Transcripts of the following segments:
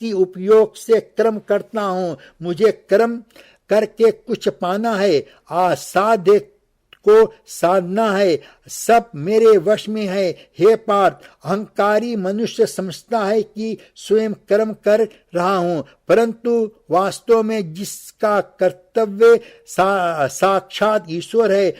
की उपयोग से कर्म करता हूँ। मुझे कर्म करके कुछ पाना है, असाध्य को साधना है, सब मेरे वश में है। हे पार्थ, अहंकारी मनुष्य समझता है कि स्वयं कर्म कर रहा हूं, परंतु वास्तव में जिसका कर्तव्य साक्षात ईश्वर है,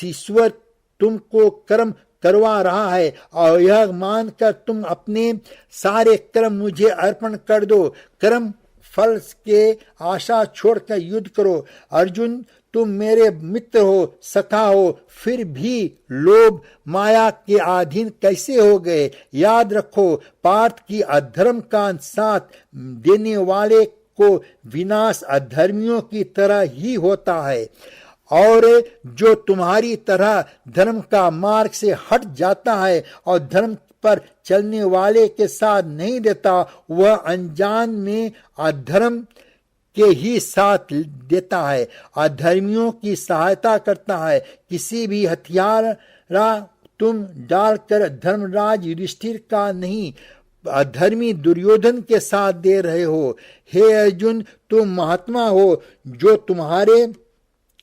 ईश्वर तुमको कर्म करवा रहा है और यह मानकर तुम अपने सारे कर्म मुझे अर्पण कर दो। कर्म फल के आशा छोड़कर युद्ध करो। अर्जुन, तुम मेरे मित्र हो, सखा हो, फिर भी लोभ माया के अधीन कैसे हो गए? याद रखो, पार्थ की अधर्म का साथ देने वाले को विनाश अधर्मियों की तरह ही होता है, और जो तुम्हारी तरह धर्म का मार्ग से हट जाता है और धर्म पर चलने वाले के साथ नहीं देता, वह अनजान में अधर्म के ही साथ देता है, अधर्मियों की सहायता करता है। किसी भी हथियार तुम डालकर धर्मराज युधिष्ठिर का नहीं, अधर्मी दुर्योधन के साथ दे रहे हो। हे अर्जुन, तुम महात्मा हो,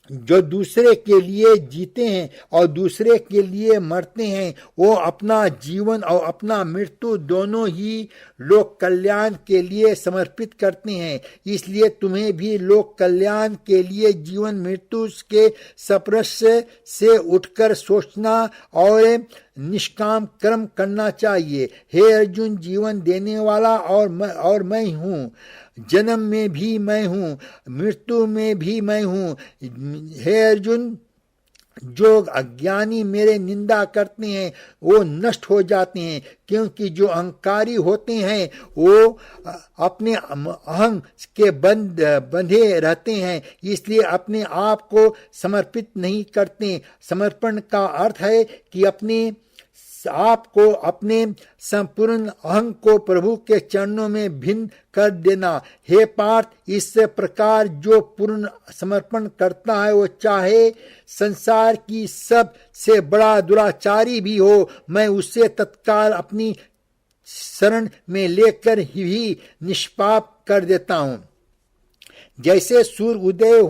जो दूसरे के लिए जीते हैं और दूसरे के लिए मरते हैं। वो अपना जीवन और अपना मृत्यु दोनों ही लोक कल्याण के लिए समर्पित करते हैं। इसलिए तुम्हें भी लोक कल्याण के लिए जीवन मृत्यु के स्पर्श से उठकर सोचना और निष्काम कर्म करना चाहिए। हे अर्जुन, जीवन देने वाला और मैं हूँ, जन्म में भी मैं हूँ, मृत्यु में भी मैं हूँ। हे अर्जुन, जो अज्ञानी मेरे निंदा करते हैं वो नष्ट हो जाते हैं, क्योंकि जो अहंकारी होते हैं वो अपने अहं के बंधे रहते हैं, इसलिए अपने आप को समर्पित नहीं करते। समर्पण का अर्थ है कि अपने आपको, अपने संपूर्ण अहं को प्रभु के चरणों में भिन्न कर देना। हे पार्थ, इस प्रकार जो पूर्ण समर्पण करता है, वो चाहे संसार की सब से बड़ा दुराचारी भी हो, मैं उसे तत्काल अपनी शरण में लेकर ही निष्पाप कर देता हूँ। जैसे सूर्य उदय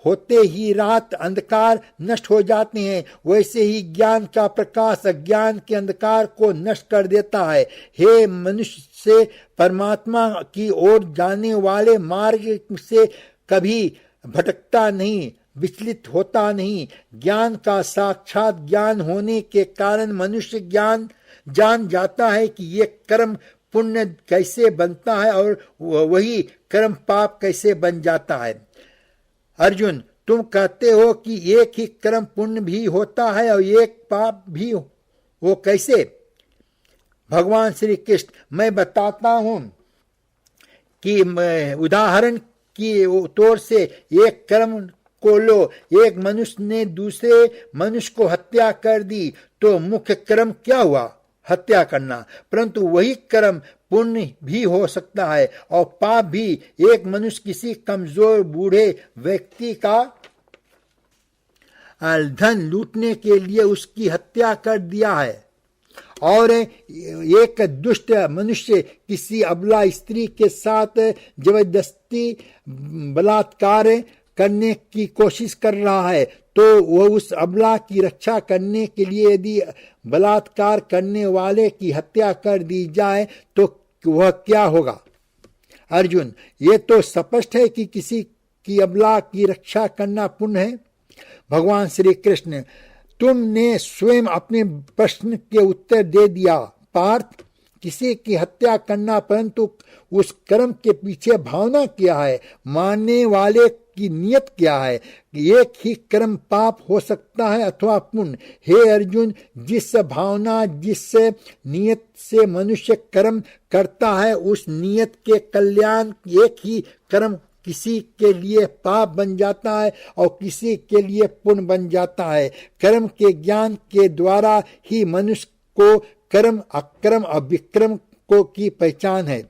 होते ही रात अंधकार नष्ट हो जाते हैं, वैसे ही ज्ञान का प्रकाश अज्ञान के अंधकार को नष्ट कर देता है। हे मनुष्य, से परमात्मा की ओर जाने वाले मार्ग से कभी भटकता नहीं, विचलित होता नहीं। ज्ञान का साक्षात ज्ञान होने के कारण मनुष्य जान जाता है कि ये कर्म पुण्य कैसे बनता है और वही कर्म पाप कैसे बन जाता है। अर्जुन, तुम कहते हो कि एक ही कर्म पुण्य भी होता है और एक पाप भी, वो कैसे? भगवान श्री कृष्ण, मैं बताता हूं कि उदाहरण की तौर से एक कर्म को लो। एक मनुष्य ने दूसरे मनुष्य को हत्या कर दी, तो मुख्य कर्म क्या हुआ? हत्या करना। परंतु वही कर्म पुण्य भी हो सकता है और पाप भी। एक मनुष्य किसी कमजोर बूढ़े व्यक्ति का धन लूटने के लिए उसकी हत्या कर दिया है, और एक दुष्ट मनुष्य किसी अबला स्त्री के साथ जबरदस्ती बलात्कार करने की कोशिश कर रहा है, तो वह उस अबला की रक्षा करने के लिए यदि बलात्कार करने वाले की हत्या कर दी जाए तो वह क्या होगा? अर्जुन, ये तो स्पष्ट है कि किसी की अबला की रक्षा करना पुण्य है। भगवान श्री कृष्ण, तुमने स्वयं अपने प्रश्न के उत्तर दे दिया। पार्थ, किसी की हत्या करना, परंतु उस कर्म के पीछे भावना क्या है? मानने वाले की नियत क्या है? एक ही कर्म पाप हो सकता है अथवा पुण्य। हे अर्जुन, जिस भावना, जिस नियत से मनुष्य कर्म करता है, उस नियत के कल्याण एक ही कर्म किसी के लिए पाप बन जाता है और किसी के लिए पुण्य बन जाता है। कर्म के ज्ञान के द्वारा ही मनुष्य को कर्म, अक्रम और विक्रम को की पहचान है।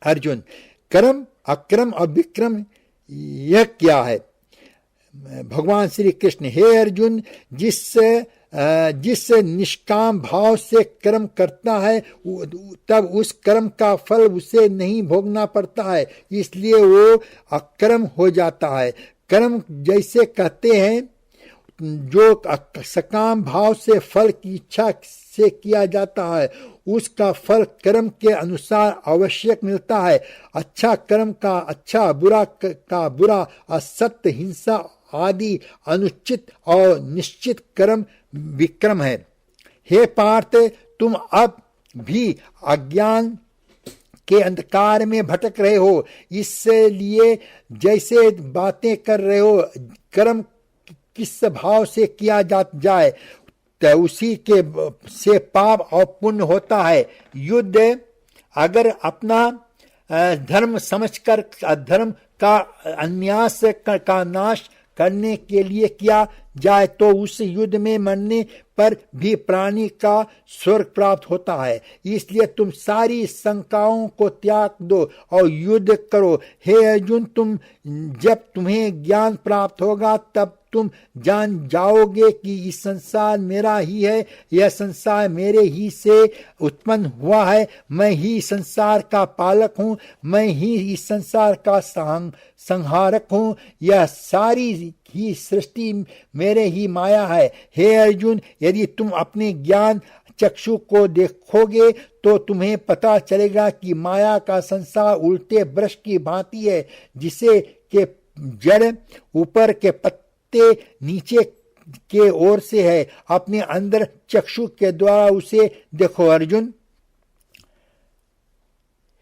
अर्जुन, कर्म, अक्रम और विक्रम यह क्या है? भगवान श्री कृष्ण, हे अर्जुन, जिस जिस निष्काम भाव से कर्म करता है तब उस कर्म का फल उसे नहीं भोगना पड़ता है, इसलिए वो अकर्म हो जाता है। कर्म जैसे कहते हैं जो सकाम भाव से फल की इच्छा से किया जाता है उसका फल कर्म के अनुसार आवश्यक मिलता है। अच्छा कर्म का अच्छा, बुरा का बुरा, असत्य, हिंसा आदि अनुचित और निश्चित कर्म विक्रम है। हे पार्थ, तुम अब भी अज्ञान के अंधकार में भटक रहे हो, इसलिए जैसे बातें कर रहे हो कर्म किस भाव से किया जाए तो उसी के से पाप और पुण्य होता है। युद्ध अगर अपना धर्म समझकर अधर्म का अन्यास का नाश करने के लिए किया जाए तो उस युद्ध में मरने पर भी प्राणी का स्वर्ग प्राप्त होता है। इसलिए तुम सारी शंकाओं को त्याग दो और युद्ध करो। हे अर्जुन, जब तुम्हें ज्ञान प्राप्त होगा तब तुम जान जाओगे कि इस संसार मेरा ही है, यह संसार मेरे ही से उत्पन्न हुआ है, मैं ही संसार का पालक हूँ, मैं ही इस संसार का संहारक हूँ, यह सारी ही सृष्टि मेरे ही माया है। हे अर्जुन, यदि तुम अपने ज्ञान चक्षु को देखोगे तो तुम्हें पता चलेगा कि माया का संसार उल्टे वृक्ष की भांति है, जिसे के जड़ ऊपर के पत्ते नीचे के ओर से है। अपने अंदर चक्षु के द्वारा उसे देखो। अर्जुन,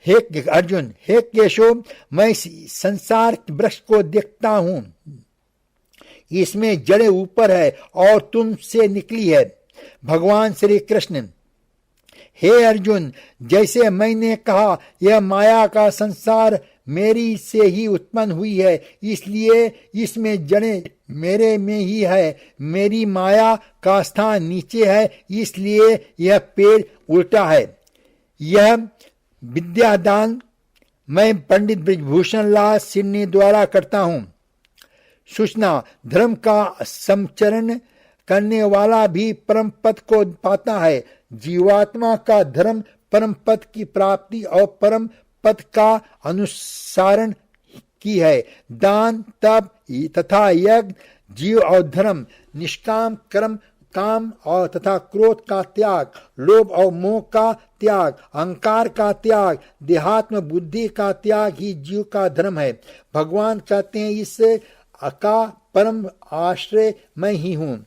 हे केशव, मैं संसार वृक्ष को देखता हूं, इसमें जड़ें ऊपर है और तुमसे निकली है। भगवान श्री कृष्ण, हे अर्जुन, जैसे मैंने कहा यह माया का संसार मेरी से ही उत्पन्न हुई है, इसलिए इसमें जड़ें मेरे में ही है। मेरी माया का स्थान नीचे है, इसलिए यह पेड़ उल्टा है। यह विद्यादान मैं पंडित ब्रजभूषण लाल सिन्नी द्वारा करता हूं। सूचना, धर्म का संचरण करने वाला भी परम पद को पाता है। जीवात्मा का धर्म परम पद की प्राप्ति और परम पद का अनुसरण की है। दान, तप तथा यज्ञ, जीव और धर्म, निष्काम कर्म, काम और तथा क्रोध का त्याग, लोभ और मोह का त्याग, अहंकार का त्याग, देहात्म बुद्धि का त्याग ही जीव का धर्म है। भगवान कहते हैं इस का परम आश्रय मैं ही हूँ।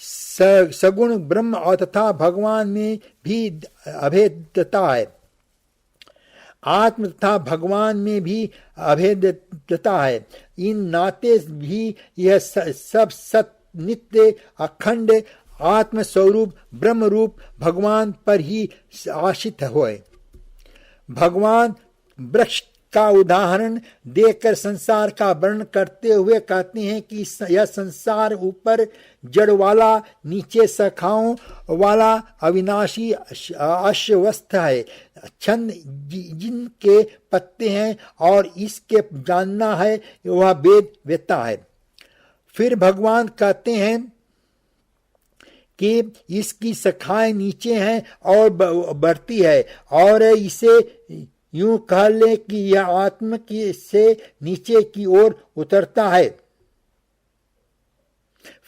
सगुण ब्रह्म और तथा भगवान में भी अभेदता है। आत्म तथा भगवान में भी अभेदता है। इन नाते भी यह सब सत, नित्य, अखंड आत्म स्वरूप ब्रह्म रूप भगवान पर ही आश्रित होए। भगवान वृक्ष का उदाहरण देकर संसार का वर्णन करते हुए कहते हैं कि यह संसार ऊपर जड़ वाला, नीचे शाखाओं वाला अविनाशी अश्वस्थ है। छंद जिनके पत्ते हैं और इसके जानना है वह वेद वेत्ता है। फिर भगवान कहते हैं कि इसकी शाखाएं नीचे हैं और बढ़ती है, और इसे यूं कह ले कि यह आत्मा की से नीचे की ओर उतरता है।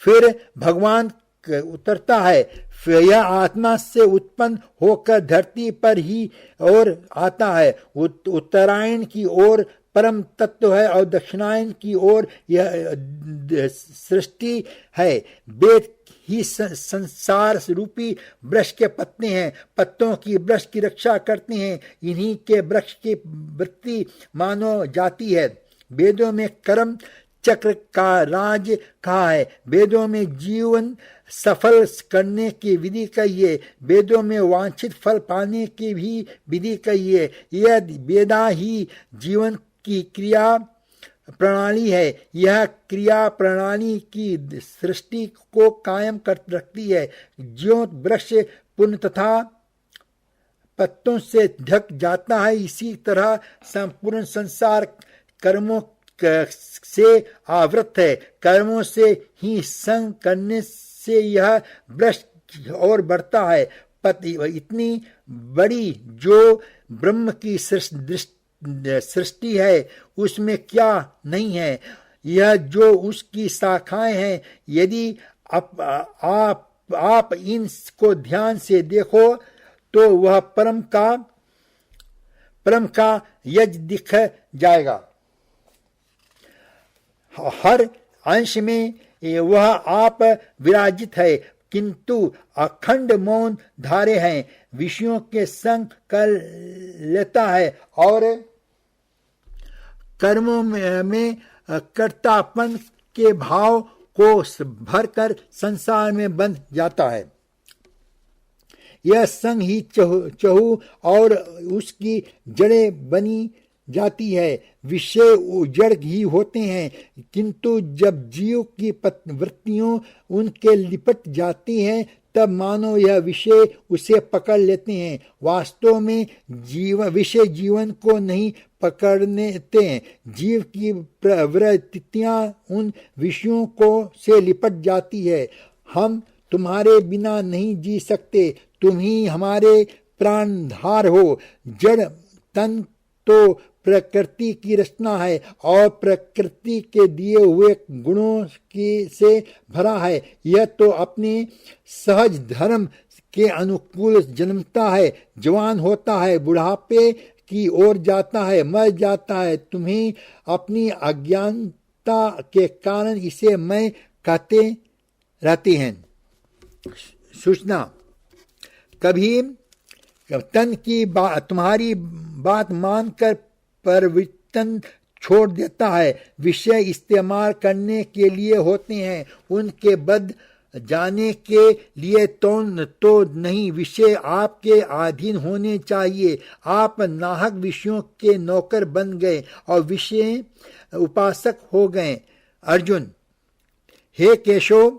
फिर भगवान उतरता है, फिर यह आत्मा से उत्पन्न होकर धरती पर ही ओर आता है। उत्तरायण की ओर परम तत्व है और दक्षिणायन की ओर यह सृष्टि है। वेद ही संसार रूपी वृक्ष के पत्ते हैं, पत्तों की वृक्ष की रक्षा करते हैं। इन्हीं के वृक्ष की वृत्ति मानव जाती है। वेदों में कर्म चक्र का राज कहा है। वेदों में जीवन सफल करने की विधि कहिए, वेदों में वांछित फल पाने की भी विधि कहिए। यह वेदा ही जीवन की क्रिया प्रणाली है। यह क्रिया प्रणाली की सृष्टि को कायम कर रखती है। ज्यों वृक्ष पुण्य तथा पत्तों से ढक जाता है, इसी तरह संपूर्ण संसार कर्मों से आवृत है। कर्मों से ही संग करने से यह वृक्ष और बढ़ता है। इतनी बड़ी जो ब्रह्म की सृष्टि है उसमें क्या नहीं है। यह जो उसकी शाखाएं हैं, यदि आप इनको ध्यान से देखो तो वह परम का यज दिख जाएगा। हर अंश में वह आप विराजित है, किंतु अखंड मौन धारे हैं, विषयों के संग कर लेता है और कर्मों में कर्तापन के भाव को भरकर संसार में बंध जाता है। यह संग ही चहु और उसकी जड़ें बनी जाती है। विषय जड़ ही होते हैं, किंतु जब जीव की वृत्तियों उनके लिपट जाती हैं तब मानो यह विषय उसे पकड़ लेते हैं। वास्तव में विषय जीवन को नहीं पकड़ते हैं। जीव की प्रवृत्तियां उन विषयों को से लिपट जाती है। हम तुम्हारे बिना नहीं जी सकते, तुम ही हमारे प्राणधार हो। जड़ तन तो प्रकृति की रचना है और प्रकृति के दिए हुए गुणों से भरा है। यह तो अपने सहज धर्म के अनुकूल जन्मता है, जवान होता है, बुढ़ापे की ओर जाता है, मर जाता है। तुम्हें अपनी अज्ञानता के कारण इसे मैं कहते रहते हैं। सूचना, कभी तन की तुम्हारी बात मानकर परिवर्तन छोड़ देता है। विषय इस्तेमाल करने के लिए होते हैं, उनके बद जाने के लिए तो नहीं। विषय आपके अधीन होने चाहिए। आप नाहक विषयों के नौकर बन गए और विषय उपासक हो गए। अर्जुन, हे केशव,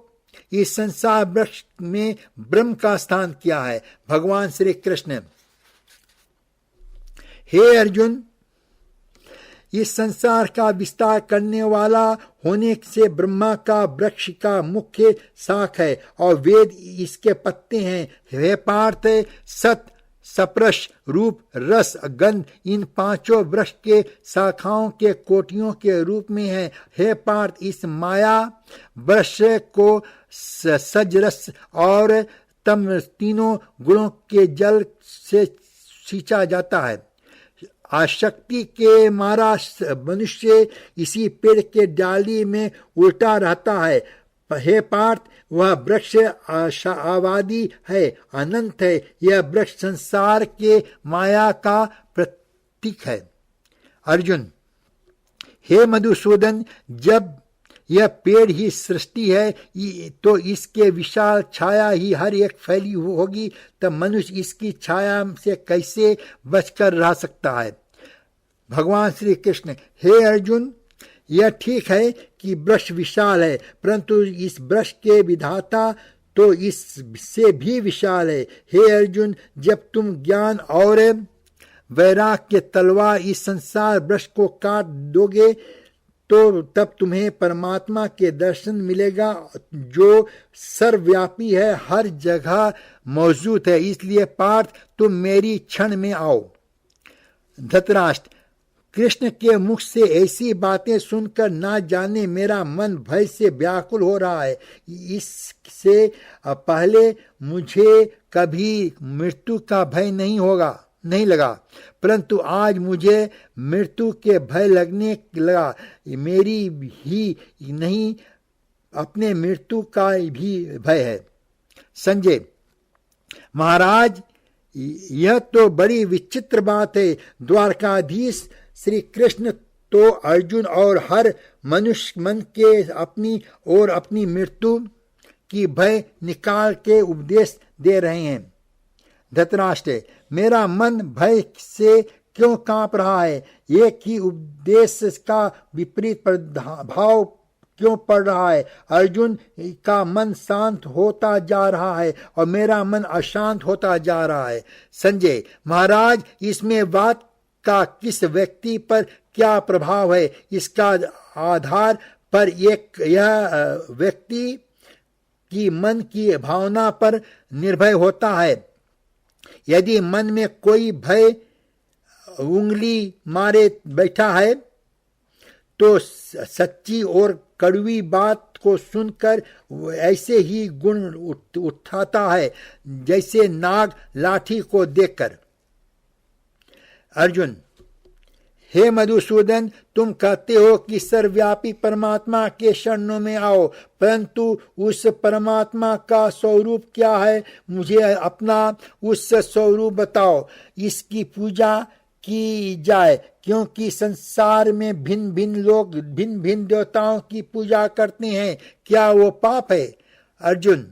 इस संसार वृक्ष में ब्रह्म का स्थान क्या है? भगवान श्री कृष्ण, हे अर्जुन, इस संसार का विस्तार करने वाला होने से ब्रह्मा का वृक्ष का मुख्य शाख है और वेद इसके पत्ते हैं। हे पार्थ, सत, सप्रश, रूप, रस, गंध इन पांचों वृक्ष के शाखाओं के कोटियों के रूप में है। हे पार्थ, इस माया वृक्ष को सजरस और तम तीनों गुणों के जल से सींचा जाता है। आसक्ति के मारा मनुष्य इसी पेड़ के डाली में उल्टा रहता है। हे पार्थ, वह वृक्ष आशावादी है, अनंत है। यह वृक्ष संसार के माया का प्रतीक है। अर्जुन, हे मधुसूदन, जब यह पेड़ ही सृष्टि है तो इसके विशाल छाया ही हर एक फैली होगी, तब मनुष्य इसकी छाया से कैसे बचकर रह सकता है? भगवान श्री कृष्ण, हे अर्जुन, यह ठीक है कि वृक्ष विशाल है, परंतु इस वृक्ष के विधाता तो इससे भी विशाल है। हे अर्जुन, जब तुम ज्ञान और वैराग्य के तलवार इस संसार वृक्ष को काट दोगे तो तब तुम्हें परमात्मा के दर्शन मिलेगा जो सर्वव्यापी है, हर जगह मौजूद है। इसलिए पार्थ, तुम मेरी क्षण में आओ। धृतराष्ट्र, कृष्ण के मुख से ऐसी बातें सुनकर ना जाने मेरा मन भय से व्याकुल हो रहा है। इससे पहले मुझे कभी मृत्यु का भय नहीं लगा, परंतु आज मुझे मृत्यु के भय लगने लगा। मेरी ही नहीं, अपने मृत्यु का भी भय है। संजय, महाराज, यह तो बड़ी विचित्र बात है। द्वारकाधीश श्री कृष्ण तो अर्जुन और हर मनुष्य मन के अपनी मृत्यु की भय निकाल के उपदेश दे रहे हैं। धृतराष्ट्र, मेरा मन भय से क्यों कांप रहा है? एक ही उपदेश का विपरीत प्रभाव क्यों पड़ रहा है? अर्जुन का मन शांत होता जा रहा है और मेरा मन अशांत होता जा रहा है। संजय, महाराज, इसमें बात का किस व्यक्ति पर क्या प्रभाव है, इसका आधार पर यह व्यक्ति कि मन की भावना पर निर्भर होता है। यदि मन में कोई भय उंगली मारे बैठा है तो सच्ची और कड़वी बात को सुनकर ऐसे ही गुण उठाता है जैसे नाग लाठी को देखकर। अर्जुन, हे मधुसूदन, तुम कहते हो कि सर्वव्यापी परमात्मा के शरणों में आओ, परंतु उस परमात्मा का स्वरूप क्या है? मुझे अपना उस स्वरूप बताओ, इसकी पूजा की जाए, क्योंकि संसार में भिन्न भिन्न लोग भिन्न भिन्न देवताओं की पूजा करते हैं। क्या वो पाप है? अर्जुन,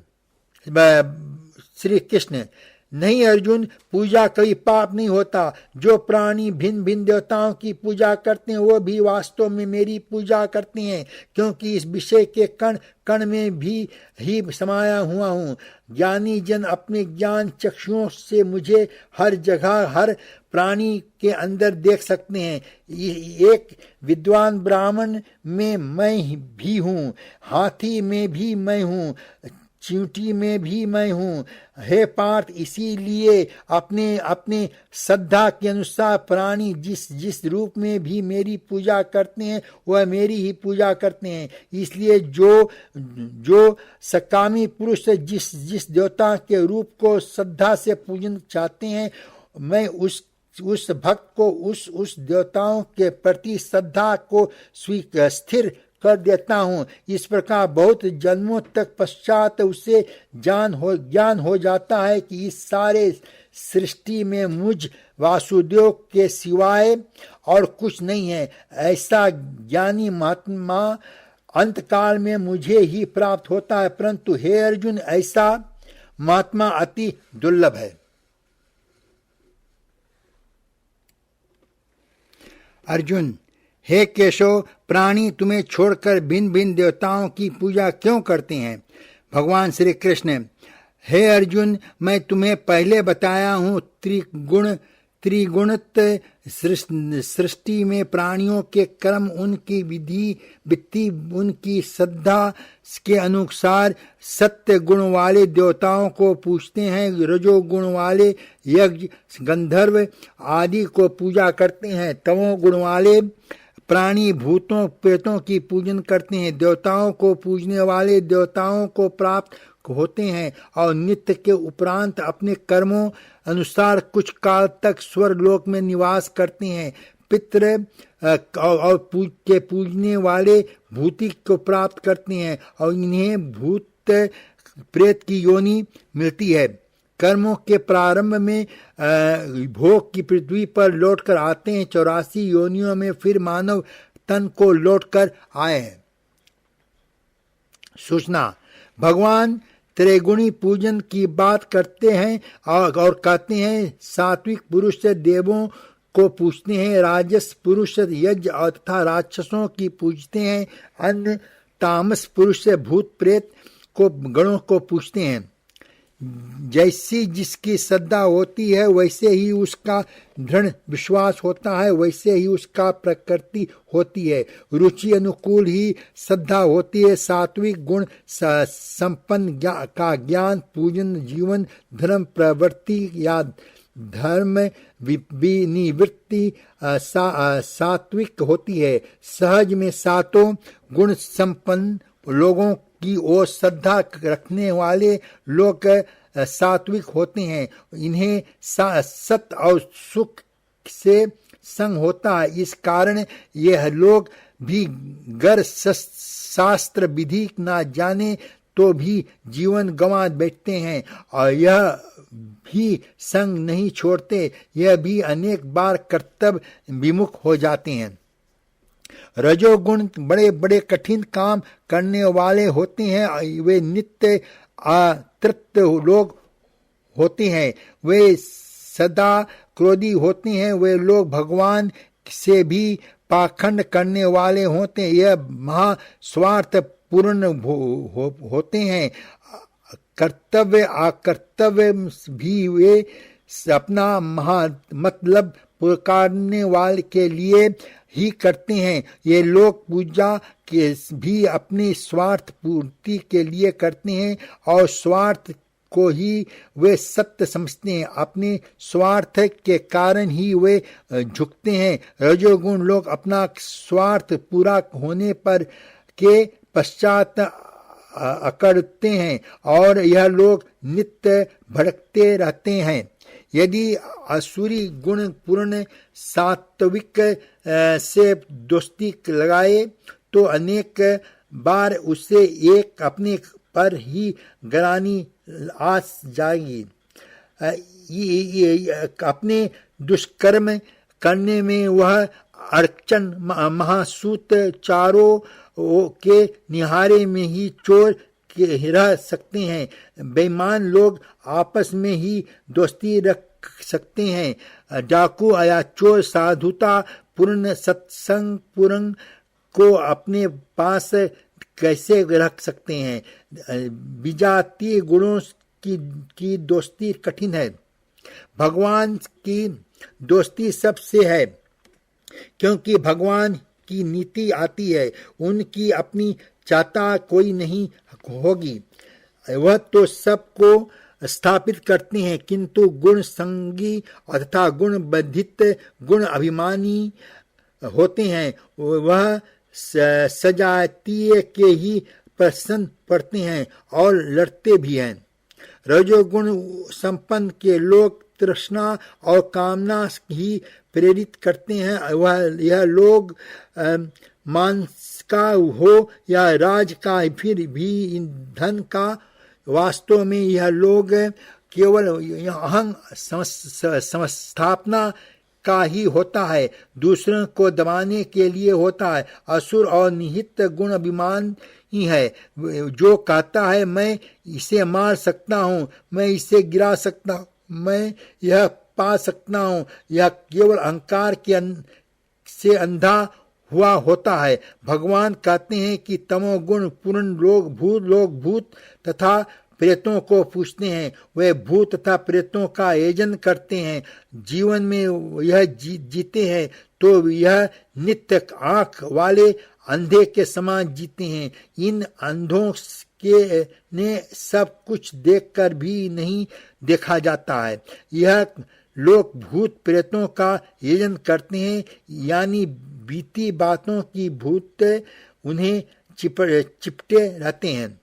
श्री कृष्ण, नहीं अर्जुन, पूजा कभी पाप नहीं होता। जो प्राणी भिन्न भिन्न देवताओं की पूजा करते हैं वो भी वास्तव में मेरी पूजा करते हैं, क्योंकि इस विषय के कण कण में भी ही समाया हुआ हूँ। ज्ञानी जन अपने ज्ञान चक्षुओं से मुझे हर जगह हर प्राणी के अंदर देख सकते हैं। एक विद्वान ब्राह्मण में मैं भी हूँ, हाथी में भी मैं हूँ, चींटी में भी मैं हूँ। हे पार्थ, इसीलिए अपने अपने श्रद्धा के अनुसार प्राणी जिस जिस रूप में भी मेरी पूजा करते हैं वह मेरी ही पूजा करते हैं। इसलिए जो सकामी पुरुष जिस जिस देवता के रूप को श्रद्धा से पूजन चाहते हैं, मैं उस भक्त को उस देवताओं के प्रति श्रद्धा को स्थिर कर देता हूँ। इस प्रकार बहुत जन्मों तक पश्चात उसे ज्ञान हो जाता है कि इस सारे सृष्टि में मुझ वासुदेव के सिवाय और कुछ नहीं है। ऐसा ज्ञानी महात्मा अंतकाल में मुझे ही प्राप्त होता है, परंतु हे अर्जुन, ऐसा महात्मा अति दुर्लभ है। अर्जुन, हे केशव, प्राणी तुम्हें छोड़कर भिन्न भिन्न देवताओं की पूजा क्यों करते हैं? भगवान श्री कृष्ण, हे अर्जुन, मैं तुम्हें पहले बताया हूँ, त्रिगुणित सृष्टि में प्राणियों के कर्म उनकी विधि उनकी श्रद्धा के अनुसार सत्य गुण वाले देवताओं को पूजते हैं, रजोगुण वाले यज्ञ गंधर्व आदि को पूजा करते हैं, तमो गुण वाले प्राणी भूतों प्रेतों की पूजन करते हैं। देवताओं को पूजने वाले देवताओं को प्राप्त होते हैं और नित्य के उपरांत अपने कर्मों अनुसार कुछ काल तक स्वर्ग लोक में निवास करते हैं। पितृ और पूजने वाले भूति को प्राप्त करते हैं और इन्हें भूत प्रेत की योनि मिलती है। कर्मों के प्रारंभ में भोग की पृथ्वी पर लौटकर आते हैं, 84 योनियों में फिर मानव तन को लौटकर आए हैं। सूचना, भगवान त्रिगुणी पूजन की बात करते हैं और कहते हैं सात्विक पुरुष देवों को पूजते हैं, राजस पुरुष यज्ञ तथा राक्षसों की पूजते हैं, अन्य तामस पुरुष भूत प्रेत को गणों को पूजते हैं। जैसी जिसकी श्रद्धा होती है वैसे ही उसका दृढ़ विश्वास होता है, वैसे ही उसका प्रकृति होती है। रुचि अनुकूल ही श्रद्धा होती है। सात्विक गुण संपन्न का ज्ञान पूजन जीवन धर्म प्रवृत्ति या धर्म विनिवृत्ति सात्विक होती है। सहज में सातों गुण संपन्न लोगों की ओर श्रद्धा रखने वाले लोग सात्विक होते हैं। इन्हें सत्य और सुख से संग होता है। इस कारण यह लोग भी गर शास्त्र विधि ना जाने तो भी जीवन गंवा बैठते हैं और यह भी संग नहीं छोड़ते, यह भी अनेक बार कर्तव्य विमुख हो जाते हैं। रजोगुण बड़े बड़े कठिन काम करने वाले होते हैं, वे नित्य अतृप्त लोग होते हैं, वे सदा क्रोधी होते हैं, वे लोग भगवान से भी पाखंड करने वाले होते हैं, यह महास्वार्थ पूर्ण होते हैं। कर्तव्य अकर्तव्य भी वे अपना मतलब पुकारने वाले के लिए ही करते हैं। ये लोग पूजा के भी अपनी स्वार्थ पूर्ति के लिए करते हैं और स्वार्थ को ही वे सत्य समझते हैं। अपने स्वार्थ के कारण ही वे झुकते हैं। रजोगुण लोग अपना स्वार्थ पूरा होने पर के पश्चात अकड़ते हैं और यह लोग नित्य भटकते रहते हैं। यदि असुरी गुण पूर्ण सात्विक से दोस्ती लगाए तो अनेक बार उससे एक अपने पर ही ग्लानि आ जाएगी। अपने दुष्कर्म करने में वह अर्चन महासूत चारों के निहारे में ही चोर रह सकते हैं। बेईमान लोग आपस में ही दोस्ती रख सकते हैं। डाकू या चोर साधुता पूर्ण सत्संग पूर्ण को अपने पास कैसे रख सकते हैं। विजातीय गुणों की दोस्ती कठिन है। भगवान की दोस्ती सबसे है, क्योंकि भगवान की नीति आती है। उनकी अपनी चाहता कोई नहीं होगी। वह तो सबको स्थापित करते हैं, किंतु गुण संगी तथा गुण बंधित गुण अभिमानी होते हैं। वह सजातीय के ही प्रश्न पढ़ते हैं और लड़ते भी हैं। रजोगुण संपन्न के लोग तृष्णा और कामना ही प्रेरित करते हैं। यह लोग मांस का हो या राज का, फिर भी धन का, वास्तव में यह लोग केवल अहं संस्थापना का ही होता है, दूसरों को दबाने के लिए होता है। असुर और निहित गुण अभिमान ही है। जो कहता है मैं इसे मार सकता हूँ, मैं इसे गिरा सकता हूँ, मैं यह पा सकता हूँ, यह केवल अहंकार के से अंधा हुआ होता है। भगवान कहते हैं कि तमोगुण पूर्ण लोग भूत तथा प्रेतों को पूछते हैं। वे भूत तथा प्रेतों का आयोजन करते हैं। जीवन में यह जीते हैं तो यह नित्य आंख वाले अंधे के समान जीते हैं। इन अंधों के ने सब कुछ देखकर भी नहीं देखा जाता है। यह लोग भूत प्रेतों का आयोजन करते हैं, यानी बीती बातों की भूत उन्हें चिपटे रहते हैं।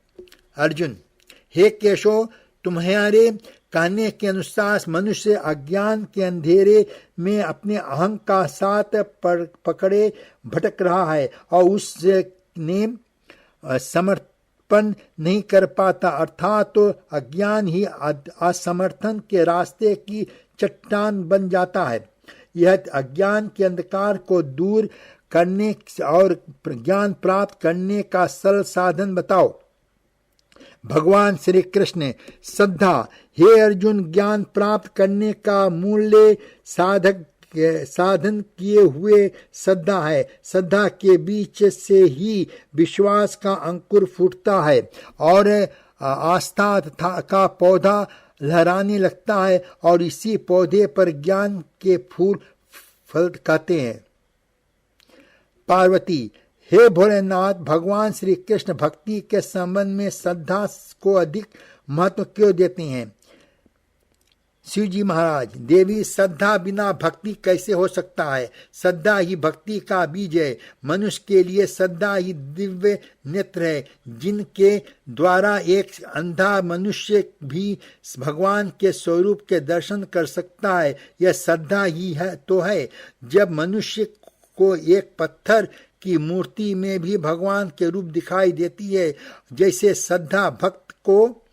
अर्जुन, हे केशव, तुम्हारे कहने के अनुसार मनुष्य अज्ञान के अंधेरे में अपने अहं का साथ पकड़े भटक रहा है और उसने समर्पण नहीं कर पाता, अर्थात तो अज्ञान ही असमर्थन के रास्ते की चट्टान बन जाता है। यह अज्ञान के अंधकार को दूर करने और ज्ञान प्राप्त करने का सरल साधन बताओ। भगवान श्री कृष्ण, श्रद्धा। हे अर्जुन, ज्ञान प्राप्त करने का मूल्य साधन किए हुए श्रद्धा है। श्रद्धा के बीच से ही विश्वास का अंकुर फूटता है और आस्था का पौधा लहराने लगता है और इसी पौधे पर ज्ञान के फूल फलते हैं। पार्वती, हे भोलेनाथ, भगवान श्री कृष्ण भक्ति के संबंध में श्रद्धा को अधिक महत्व क्यों देते हैं? शिव जी महाराज, देवी, श्रद्धा बिना भक्ति कैसे हो सकता है? श्रद्धा ही भक्ति का बीज है। मनुष्य के लिए श्रद्धा ही दिव्य नेत्र है, जिनके द्वारा एक अंधा मनुष्य भी भगवान के स्वरूप के दर्शन कर सकता है। यह श्रद्धा ही है तो है। जब मनुष्य को एक पत्थर की मूर्ति में भी भगवान के रूप दिखाई देती है, जैसे श्रद्धा भक्त को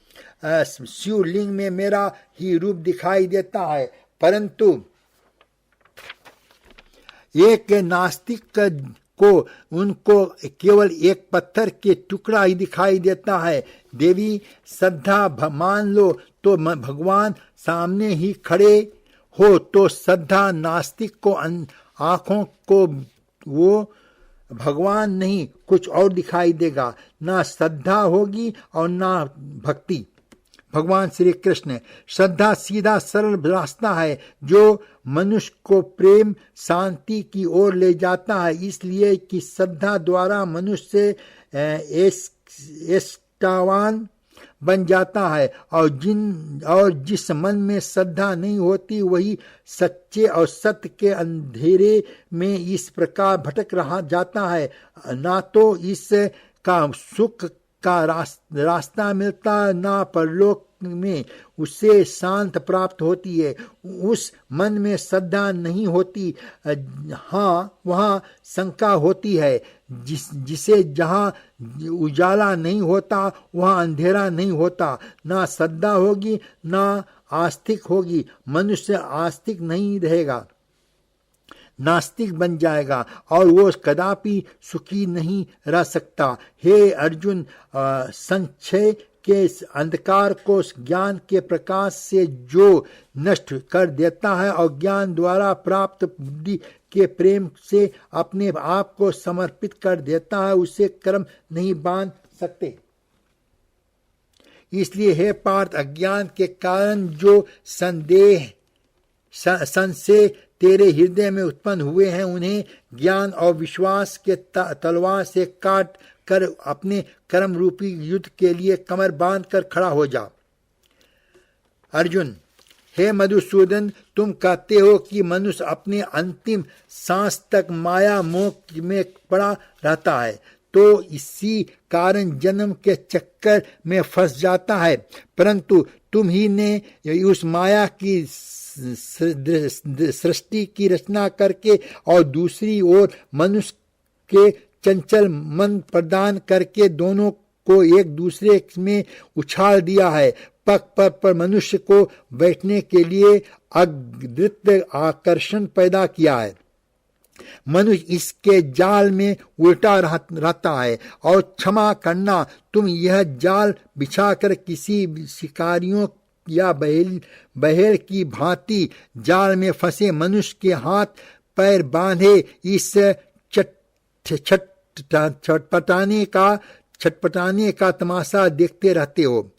शिवलिंग में मेरा ही रूप दिखाई देता है, परंतु एक नास्तिक को उनको केवल एक पत्थर के टुकड़ा ही दिखाई देता है। देवी, श्रद्धा मान लो तो भगवान सामने ही खड़े हो तो श्रद्धा नास्तिक को आंखों को वो भगवान नहीं कुछ और दिखाई देगा। ना श्रद्धा होगी और ना भक्ति। भगवान श्री कृष्ण, श्रद्धा सीधा सरल रास्ता है जो मनुष्य को प्रेम शांति की ओर ले जाता है, इसलिए कि श्रद्धा द्वारा मनुष्य एष्टावान बन जाता है। और जिस मन में श्रद्धा नहीं होती वही सच्चे और सत्य के अंधेरे में इस प्रकार भटक रहा जाता है। ना तो इस का सुख का रास्ता मिलता, ना परलोक में उसे शांत प्राप्त होती है। उस मन में श्रद्धा नहीं होती, हाँ वहाँ शंका होती है। जिसे जहाँ उजाला नहीं होता वहाँ अंधेरा नहीं होता। ना श्रद्धा होगी ना आस्तिक होगी, मनुष्य आस्तिक नहीं रहेगा, नास्तिक बन जाएगा और वो कदापि सुखी नहीं रह सकता। हे अर्जुन, संशय के अंधकार को ज्ञान के प्रकाश से जो नष्ट कर देता है और ज्ञान द्वारा प्राप्त बुद्धि के प्रेम से अपने आप को समर्पित कर देता है, उसे कर्म नहीं बांध सकते। इसलिए हे पार्थ, अज्ञान के कारण जो संशय तेरे हृदय में उत्पन्न हुए हैं, उन्हें ज्ञान और विश्वास के तलवार से काट कर अपने कर्म रूपी युद्ध के लिए कमर बांध कर खड़ा हो जा। अर्जुन, हे मधुसूदन, तुम कहते हो कि मनुष्य अपने अंतिम सांस तक माया मोह में पड़ा रहता है, तो इसी कारण जन्म के चक्कर में फंस जाता है। परंतु तुम ही ने उस माया की सृष्टि की रचना करके और दूसरी ओर मनुष्य के चंचल मन प्रदान करके दोनों को एक दूसरे में उछाल दिया है। पग पर मनुष्य को बैठने के लिए अद्वितीय आकर्षण पैदा किया है। मनुष्य इसके जाल में उल्टा रहता है। और क्षमा करना, तुम यह जाल बिछाकर किसी शिकारियों या बहेल की भांति जाल में फंसे मनुष्य के हाथ पैर बांधे इस छटपटाने का तमाशा देखते रहते हो।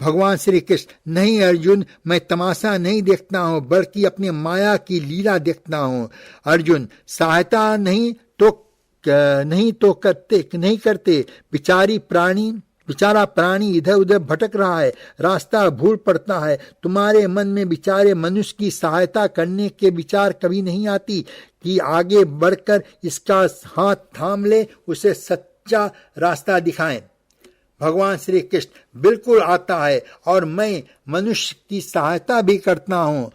भगवान श्री कृष्ण, नहीं अर्जुन, मैं तमाशा नहीं देखता हूँ, बल्कि अपने माया की लीला देखता हूँ। अर्जुन, सहायता नहीं तो करते बेचारा प्राणी इधर उधर भटक रहा है, रास्ता भूल पड़ता है। तुम्हारे मन में बेचारे मनुष्य की सहायता करने के विचार कभी नहीं आती कि आगे बढ़कर इसका हाथ थाम ले, उसे सच्चा रास्ता दिखाएं। भगवान श्री कृष्ण, बिल्कुल आता है और मैं मनुष्य की सहायता भी करता हूँ।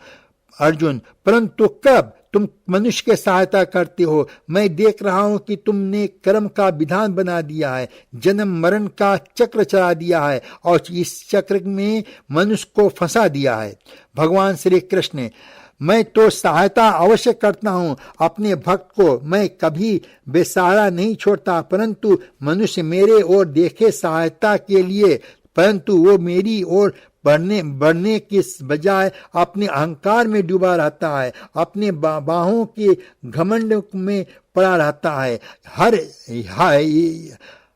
अर्जुन, परंतु कब तुम मनुष्य के सहायता करते हो? मैं देख रहा हूं कि तुमने कर्म का विधान बना दिया है, जन्म मरण का चक्र चला दिया है और इस चक्र में मनुष्य को फंसा दिया है। भगवान श्री कृष्ण, मैं तो सहायता अवश्य करता हूँ अपने भक्त को, मैं कभी बेसहारा नहीं छोड़ता, परंतु मनुष्य मेरे ओर देखे सहायता के लिए, परंतु वो मेरी ओर बढ़ने के बजाय अपने अहंकार में डूबा रहता है, अपने बाहों के घमंड में पड़ा रहता है।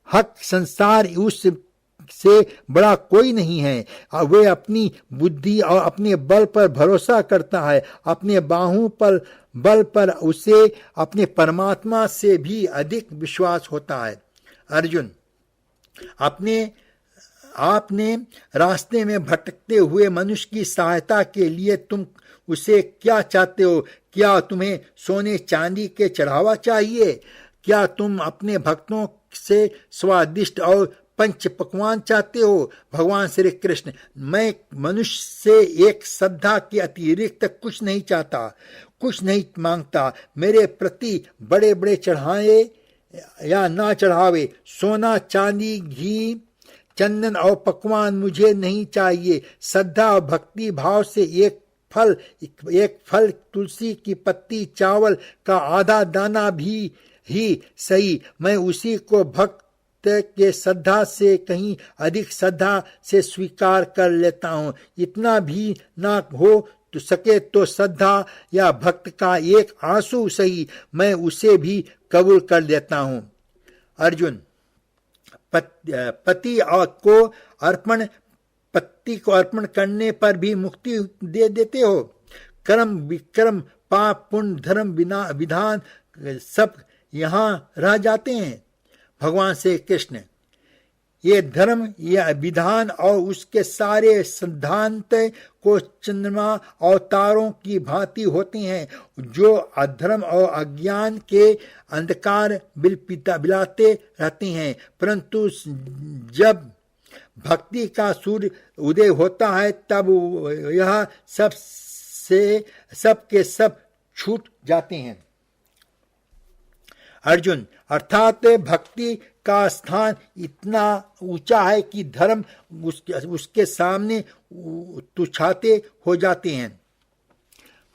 हक संसार उस से बड़ा कोई नहीं है। वे अपनी बुद्धि और अपने बल पर भरोसा करता है, अपने बाहों पर बल पर उसे अपने परमात्मा से भी अधिक विश्वास होता है। अर्जुन, आपने रास्ते में भटकते हुए मनुष्य की सहायता के लिए तुम उसे क्या चाहते हो? क्या तुम्हें सोने चांदी के चढ़ावा चाहिए? क्या तुम अपने भक्तों से स्वादिष्ट और पंच पकवान चाहते हो? भगवान श्री कृष्ण, मैं मनुष्य से एक श्रद्धा के अतिरिक्त कुछ नहीं चाहता, कुछ नहीं मांगता। मेरे प्रति बड़े बड़े चढ़ाए या ना चढ़ावे, सोना चांदी घी चंदन और पकवान मुझे नहीं चाहिए। श्रद्धा और भक्ति भाव से एक फल तुलसी की पत्ती, चावल का आधा दाना भी ही सही, मैं उसी को भक्त के श्रद्धा से कहीं अधिक श्रद्धा से स्वीकार कर लेता हूँ। इतना भी ना हो तो सके तो श्रद्धा या भक्त का एक आंसू सही, मैं उसे भी कबूल कर लेता हूँ। अर्जुन, पति को अर्पण करने पर भी मुक्ति दे देते हो? कर्म विक्रम पाप पुण्य धर्म विधान सब यहाँ रह जाते हैं। भगवान श्री कृष्ण, ये धर्म, यह विधान और उसके सारे सिद्धांत को चंद्रमा और तारों की भांति होते हैं, जो अधर्म और अज्ञान के अंधकार बिलाते रहते हैं। परंतु जब भक्ति का सूर्य उदय होता है, तब यह सब के सब छूट जाते हैं। अर्जुन, अर्थात भक्ति का स्थान इतना ऊंचा है कि धर्म उसके सामने तुच्छाते हो जाते हैं।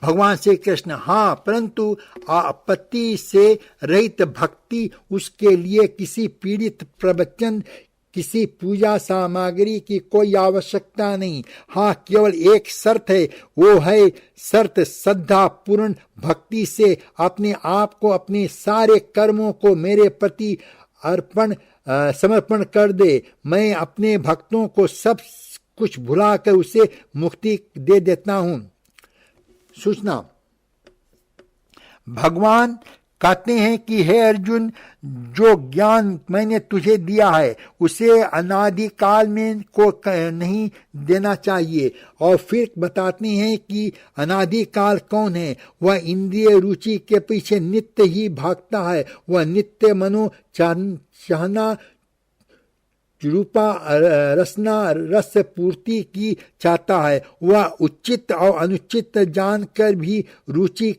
भगवान श्री कृष्ण, हाँ, परंतु आपत्ति से रहित भक्ति उसके लिए किसी पीड़ित प्रवचन, किसी पूजा सामग्री की कोई आवश्यकता नहीं। हाँ, केवल एक शर्त है, वो है शर्त श्रद्धा पूर्ण भक्ति से अपने आप को, अपने सारे कर्मों को मेरे प्रति समर्पण कर दे। मैं अपने भक्तों को सब कुछ भुलाकर उसे मुक्ति दे देता हूँ। सूचना, भगवान कहते हैं कि हे अर्जुन, जो ज्ञान मैंने तुझे दिया है उसे अनादिकाल में को नहीं देना चाहिए। और फिर बताते हैं कि अनादिकाल कौन है? वह इंद्रिय रुचि के पीछे नित्य ही भागता है। वह नित्य मनो चाहना, रूपा रसना, रस पूर्ति की चाहता है। वह उचित और अनुचित जानकर भी रुचि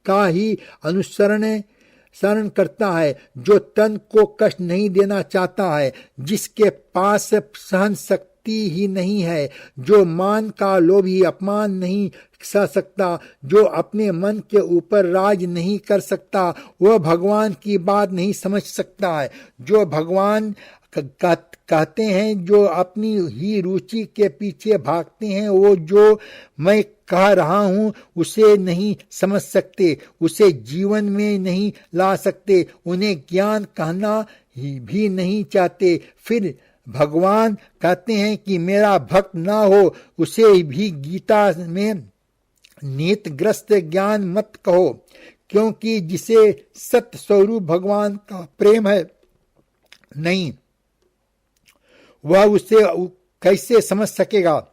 का ही अनुसरण करता है, जो तन को कष्ट नहीं देना चाहता है, जिसके पास सहन शक्ति ही नहीं है, जो मान का लोभी अपमान नहीं सह सकता, जो अपने मन के ऊपर राज नहीं कर सकता, वह भगवान की बात नहीं समझ सकता है। जो भगवान कहते हैं, जो अपनी ही रुचि के पीछे भागते हैं, वो जो मैं कह रहा हूं उसे नहीं समझ सकते, उसे जीवन में नहीं ला सकते, उन्हें ज्ञान कहना भी नहीं चाहते। फिर भगवान कहते हैं कि मेरा भक्त ना हो उसे भी गीता में नीतग्रस्त ज्ञान मत कहो, क्योंकि जिसे सत्य स्वरूप भगवान का प्रेम है नहीं, वह उसे कैसे समझ सकेगा?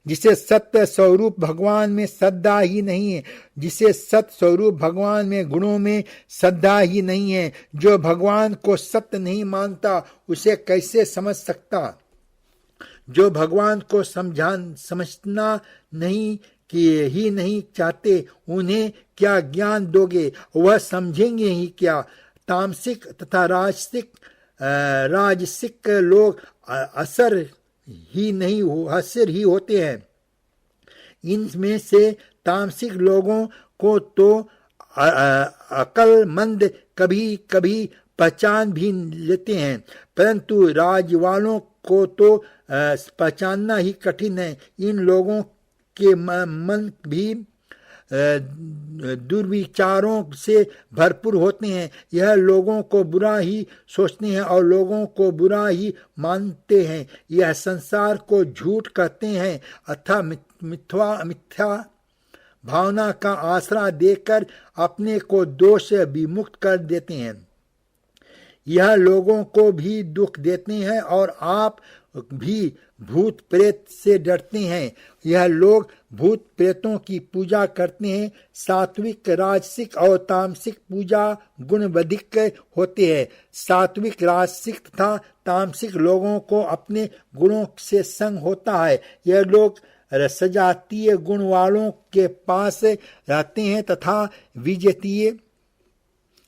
जिसे सत्य स्वरूप भगवान में श्रद्धा ही नहीं है, जिसे सत्य स्वरूप भगवान में गुणों में श्रद्धा ही नहीं है, जो भगवान को सत्य नहीं मानता उसे कैसे समझ सकता? जो भगवान को समझना नहीं कि ही नहीं चाहते, उन्हें क्या ज्ञान दोगे? वह समझेंगे ही क्या? तामसिक तथा राजसिक लोग असर ही होते हैं। इनमें से तामसिक लोगों को तो अक्लमंद कभी कभी पहचान भी लेते हैं, परंतु राज वालों को तो पहचानना ही कठिन है। इन लोगों के मन भी दुर्विचारों से भरपूर होते हैं। यह लोगों को बुरा ही सोचते हैं और लोगों को बुरा ही मानते हैं। यह संसार को झूठ कहते हैं अथवा मिथ्या भावना का आसरा देकर अपने को दोष विमुक्त कर देते हैं। यह लोगों को भी दुख देते हैं और आप भी भूत प्रेत से डरते हैं। यह लोग भूत प्रेतों की पूजा करते हैं। सात्विक, राजसिक और तामसिक पूजा गुणवधिक होते हैं। सात्विक, राजसिक तथा तामसिक लोगों को अपने गुणों से संग होता है। यह लोग सजातीय गुण वालों के पास रहते हैं तथा विजातीय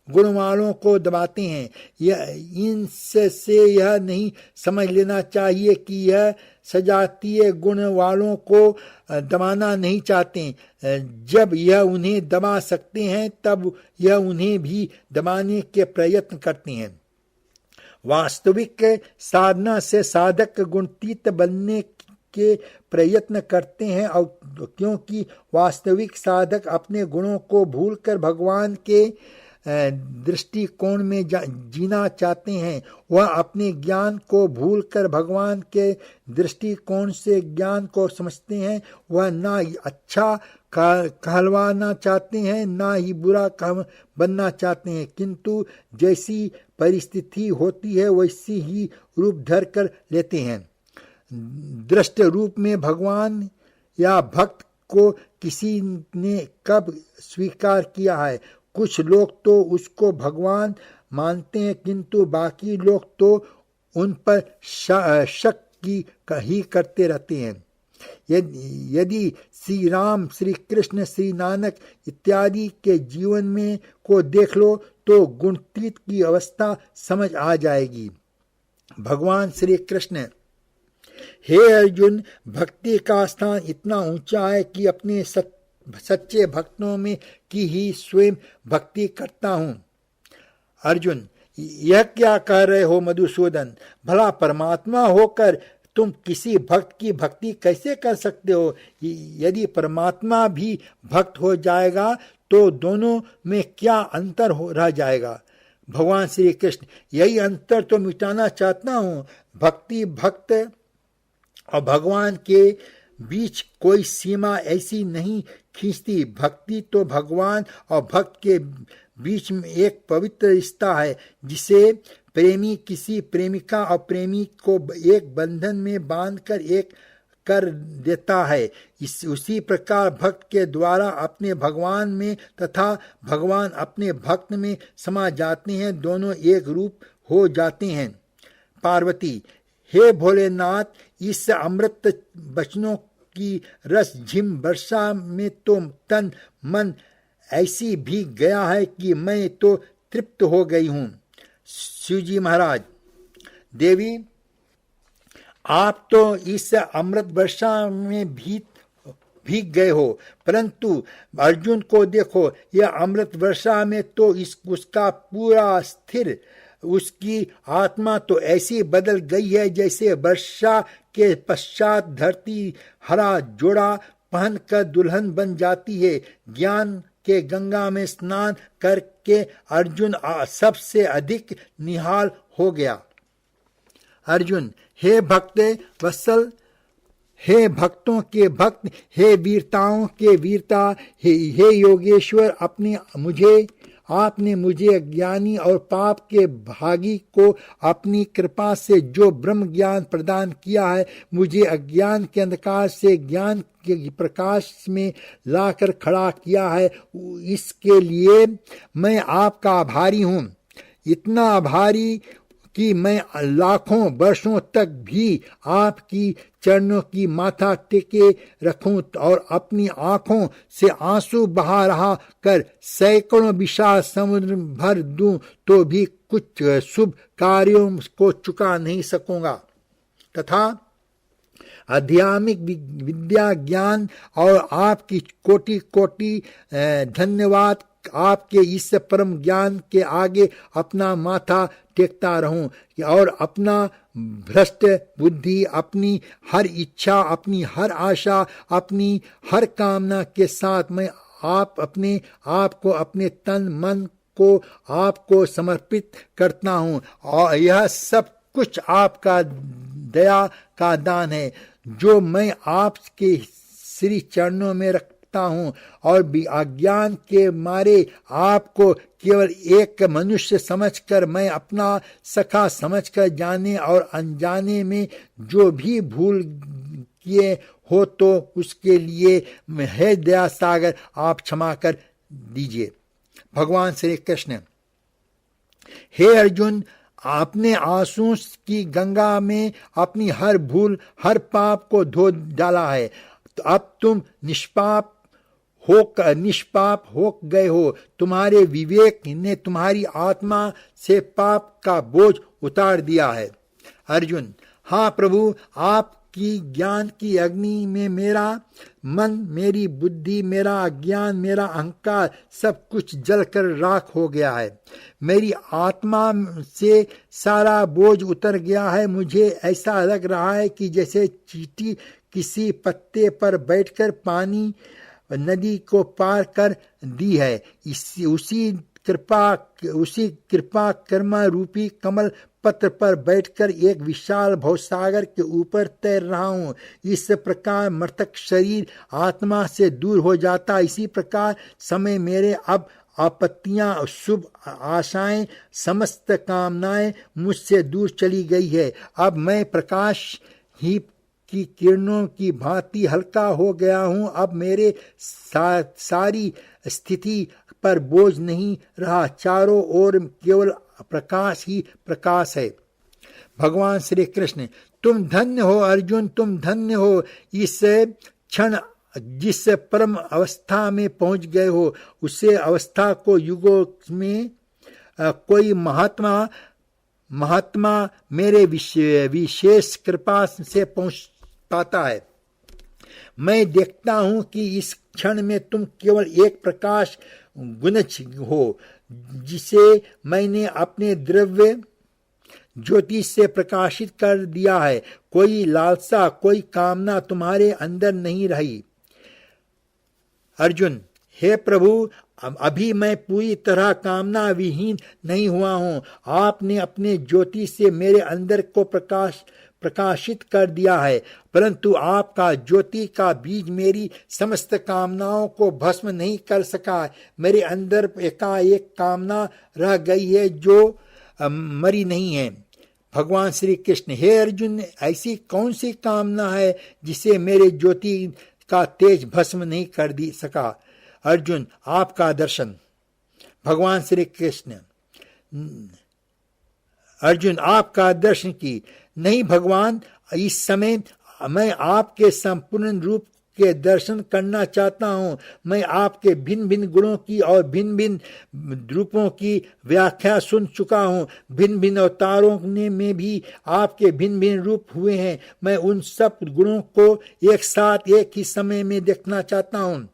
गुण वालों को दबाते हैं। इनसे यह नहीं समझ लेना चाहिए कि यह सजातीय गुण वालों को दबाना नहीं चाहते। जब यह उन्हें दबा सकते हैं तब यह उन्हें भी दबाने के प्रयत्न करते हैं। वास्तविक साधना से साधक गुणातीत बनने के प्रयत्न करते हैं, और क्योंकि वास्तविक साधक अपने गुणों को भूलकर भगवान के दृष्टिकोण में जीना चाहते हैं, वह अपने ज्ञान को भूलकर भगवान के दृष्टिकोण से ज्ञान को समझते हैं। वह ना अच्छा कहलवाना चाहते हैं, ना ही बुरा बनना चाहते हैं, किंतु जैसी परिस्थिति होती है वैसी ही रूप धर कर लेते हैं। दृष्ट रूप में भगवान या भक्त को किसी ने कब स्वीकार किया है? कुछ लोग तो उसको भगवान मानते हैं, किंतु बाकी लोग तो उन पर शक ही करते रहते हैं। यदि श्री राम, श्री कृष्ण, श्री नानक इत्यादि के जीवन में को देख लो तो गुणातीत की अवस्था समझ आ जाएगी। भगवान श्री कृष्ण: हे अर्जुन, भक्ति का स्थान इतना ऊंचा है कि अपने सच्चे भक्तों में की ही स्वयं भक्ति करता हूँ। अर्जुन: यह क्या कह रहे हो मधुसूदन? भला परमात्मा होकर तुम किसी भक्त की भक्ति कैसे कर सकते हो? यदि परमात्मा भी भक्त हो जाएगा तो दोनों में क्या अंतर रह जाएगा? भगवान श्री कृष्ण: यही अंतर तो मिटाना चाहता हूँ। भक्ति भक्त और भगवान के बीच कोई सीमा ऐसी नहीं खींचती। भक्ति तो भगवान और भक्त के बीच में एक पवित्र रिश्ता है, जिसे प्रेमी किसी प्रेमिका और प्रेमी को एक बंधन में बांधकर एक कर देता है। उसी प्रकार भक्त के द्वारा अपने भगवान में तथा भगवान अपने भक्त में समा जाते हैं, दोनों एक रूप हो जाते हैं। पार्वती: हे भोलेनाथ, इस अमृत वचनों की रस झिम वर्षा में तो तन मन ऐसी भीग गया है कि मैं तो तृप्त हो गई हूँ। शिवजी महाराज: देवी, आप तो इस अमृत वर्षा में भीग गए हो, परंतु अर्जुन को देखो, यह अमृत वर्षा में तो उसका पूरा स्थिर, उसकी आत्मा तो ऐसी बदल गई है जैसे वर्षा के पश्चात धरती हरा जोड़ा पहनकर दुल्हन बन जाती है। ज्ञान के गंगा में स्नान करके अर्जुन सबसे अधिक निहाल हो गया। अर्जुन: हे भक्त वत्सल, हे भक्तों के भक्त, हे वीरताओं के वीरता, हे योगेश्वर, आपने मुझे अज्ञानी और पाप के भागी को अपनी कृपा से जो ब्रह्म ज्ञान प्रदान किया है, मुझे अज्ञान के अंधकार से ज्ञान के प्रकाश में लाकर खड़ा किया है, इसके लिए मैं आपका आभारी हूँ। इतना आभारी कि मैं लाखों वर्षों तक भी आपकी चरणों की माथा टेके रखूं और अपनी आंखों से आंसू बहा रहा कर सैकड़ों विशाल समुद्र भर दूं तो भी कुछ शुभ कार्यों को चुका नहीं सकूंगा, तथा आध्यात्मिक विद्या ज्ञान और आपकी कोटि कोटि धन्यवाद। आपके इस परम ज्ञान के आगे अपना माथा टेकता रहूं और अपना भ्रष्ट बुद्धि, अपनी हर इच्छा, अपनी हर आशा, अपनी हर कामना के साथ मैं अपने आप को, अपने तन मन को आपको समर्पित करता हूं, और यह सब कुछ आपका दया का दान है जो मैं आपके श्री चरणों में रखता हूं। और अज्ञान के मारे आपको केवल एक मनुष्य समझकर, मैं अपना सखा समझकर जाने और अनजाने में जो भी भूल किए हो तो उसके लिए है दया सागर, आप क्षमा कर दीजिए। भगवान श्री कृष्ण: हे अर्जुन, आपने आंसुओं की गंगा में अपनी हर भूल, हर पाप को धो डाला है, तो अब तुम निष्पाप हो गए हो। तुम्हारे विवेक ने तुम्हारी आत्मा से पाप का बोझ उतार दिया है। अर्जुन: हाँ प्रभु, आपकी ज्ञान की अग्नि में मेरा मन, मेरी बुद्धि, मेरा अज्ञान, मेरा अहंकार सब कुछ जलकर राख हो गया है। मेरी आत्मा से सारा बोझ उतर गया है। मुझे ऐसा लग रहा है कि जैसे चींटी किसी पत्ते पर बैठकर पानी नदी को पार कर दी है। उसी कृपा कर्मा रूपी कमल पत्र पर बैठकर एक विशाल भवसागर के ऊपर तैर रहा हूँ। इस प्रकार मृतक शरीर आत्मा से दूर हो जाता। इसी प्रकार समय मेरे अब आपत्तियां, शुभ आशाएं, समस्त कामनाएं मुझसे दूर चली गई है। अब मैं प्रकाश ही की किरणों की भांति हल्का हो गया हूँ। अब मेरे सारी स्थिति पर बोझ नहीं रहा। चारों ओर केवल प्रकाश ही प्रकाश है। भगवान श्री कृष्ण, तुम धन्य हो अर्जुन, तुम धन्य हो। इस क्षण जिस परम अवस्था में पहुंच गए हो, उसे अवस्था को युगों में कोई महात्मा मेरे विशेष कृपा से पहुंच पाता है। मैं देखता हूं कि इस क्षण में तुम केवल एक प्रकाश गुंज हो, जिसे मैंने अपने द्रव्य ज्योति से प्रकाशित कर दिया है। कोई लालसा, कोई कामना तुम्हारे अंदर नहीं रही। अर्जुन, हे प्रभु, अभी मैं पूरी तरह कामना विहीन नहीं हुआ हूँ। आपने अपने ज्योति से मेरे अंदर को प्रकाशित कर दिया है, परंतु आपका ज्योति का बीज मेरी समस्त कामनाओं को भस्म नहीं कर सका। मेरे अंदर एकाएक कामना रह गई है जो मरी नहीं है। भगवान श्री कृष्ण, हे अर्जुन, ऐसी कौन सी कामना है जिसे मेरे ज्योति का तेज भस्म नहीं कर दी सका? अर्जुन, आपका दर्शन। भगवान श्री कृष्ण, अर्जुन, आपका दर्शन की नहीं भगवान, इस समय मैं आपके संपूर्ण रूप के दर्शन करना चाहता हूँ। मैं आपके भिन्न भिन्न गुणों की और भिन्न भिन्न रूपों की व्याख्या सुन चुका हूँ। भिन्न भिन्न अवतारों में भी आपके भिन्न भिन्न रूप हुए हैं। मैं उन सब गुणों को एक साथ एक ही समय में देखना चाहता हूँ।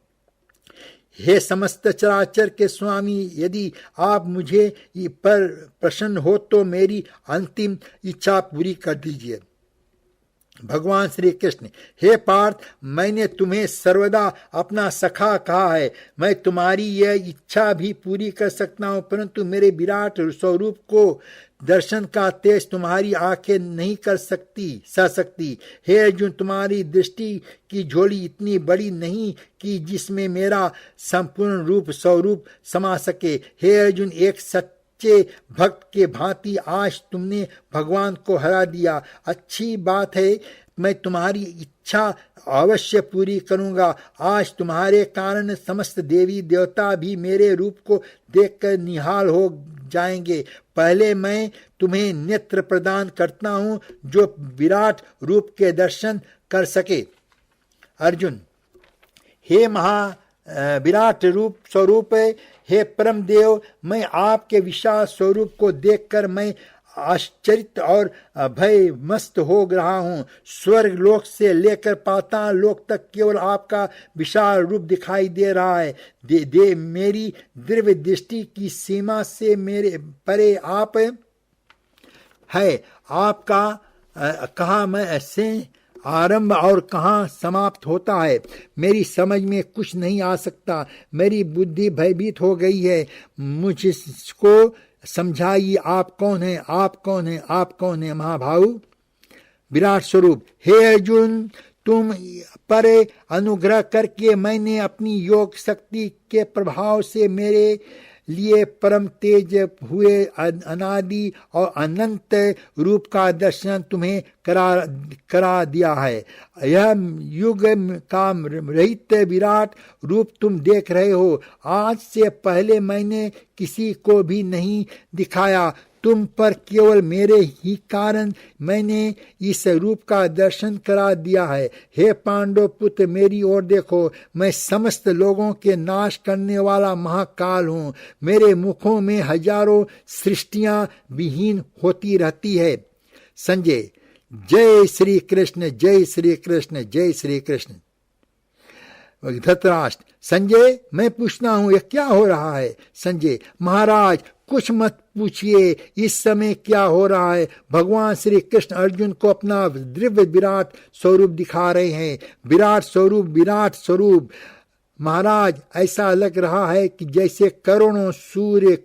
हे समस्त चराचर के स्वामी, यदि आप मुझे पर प्रसन्न हो तो मेरी अंतिम इच्छा पूरी कर दीजिए। भगवान श्री कृष्ण, हे पार्थ, मैंने तुम्हें सर्वदा अपना सखा कहा है। मैं तुम्हारी यह इच्छा भी पूरी कर सकता हूँ, परंतु मेरे विराट स्वरूप को दर्शन का तेज तुम्हारी आंखें नहीं कर सकती। हे अर्जुन, तुम्हारी दृष्टि की झोली इतनी बड़ी नहीं कि जिसमें मेरा संपूर्ण रूप स्वरूप समा सके। हे अर्जुन, एक सच्चे भक्त के भांति आज तुमने भगवान को हरा दिया। अच्छी बात है, मैं तुम्हारी इच्छा अवश्य पूरी करूंगा। आज तुम्हारे कारण समस्त देवी देवता भी मेरे रूप को देखकर निहाल हो जाएंगे। पहले मैं तुम्हें नेत्र प्रदान करता हूं जो विराट रूप के दर्शन कर सके। अर्जुन, हे विराट रूप स्वरूप, हे परम देव, मैं आपके विशाल स्वरूप को देखकर मैं आश्चर्यित और भयमस्त हो रहा हूँ। स्वर्ग लोक से लेकर पाताल लोक तक केवल आपका विशाल रूप दिखाई दे रहा है। मेरी दिव्य दृष्टि की सीमा से मेरे परे आप है। आपका कहाँ मैं ऐसे आरंभ और कहाँ समाप्त होता है, मेरी समझ में कुछ नहीं आ सकता। मेरी बुद्धि भयभीत हो गई है। मुझको समझाइए, आप कौन हैं? आप कौन हैं? आप कौन हैं? महाभाव विराट स्वरूप, हे अर्जुन, तुम पर अनुग्रह करके मैंने अपनी योग शक्ति के प्रभाव से मेरे लिए परम तेज हुए अनादि और अनंत रूप का दर्शन तुम्हें करा दिया है। यह युग का रहित विराट रूप तुम देख रहे हो। आज से पहले मैंने किसी को भी नहीं दिखाया। तुम पर केवल मेरे ही कारण मैंने इस रूप का दर्शन करा दिया है। हे पांडव पुत्र, मेरी ओर देखो। मैं समस्त लोगों के नाश करने वाला महाकाल हूँ। मेरे मुखों में हजारों सृष्टियां विहीन होती रहती है। संजय, जय श्री कृष्ण, जय श्री कृष्ण, जय श्री कृष्ण। धृतराष्ट्र, संजय, मैं पूछना हूं, यह क्या हो रहा है? संजय, महाराज कुछ मत पूछिए, इस समय क्या हो रहा है? भगवान श्री कृष्ण अर्जुन को अपना दिव्य विराट स्वरूप दिखा रहे हैं। विराट स्वरूप, विराट स्वरूप। महाराज, ऐसा लग रहा है कि जैसे करोड़ों सूर्य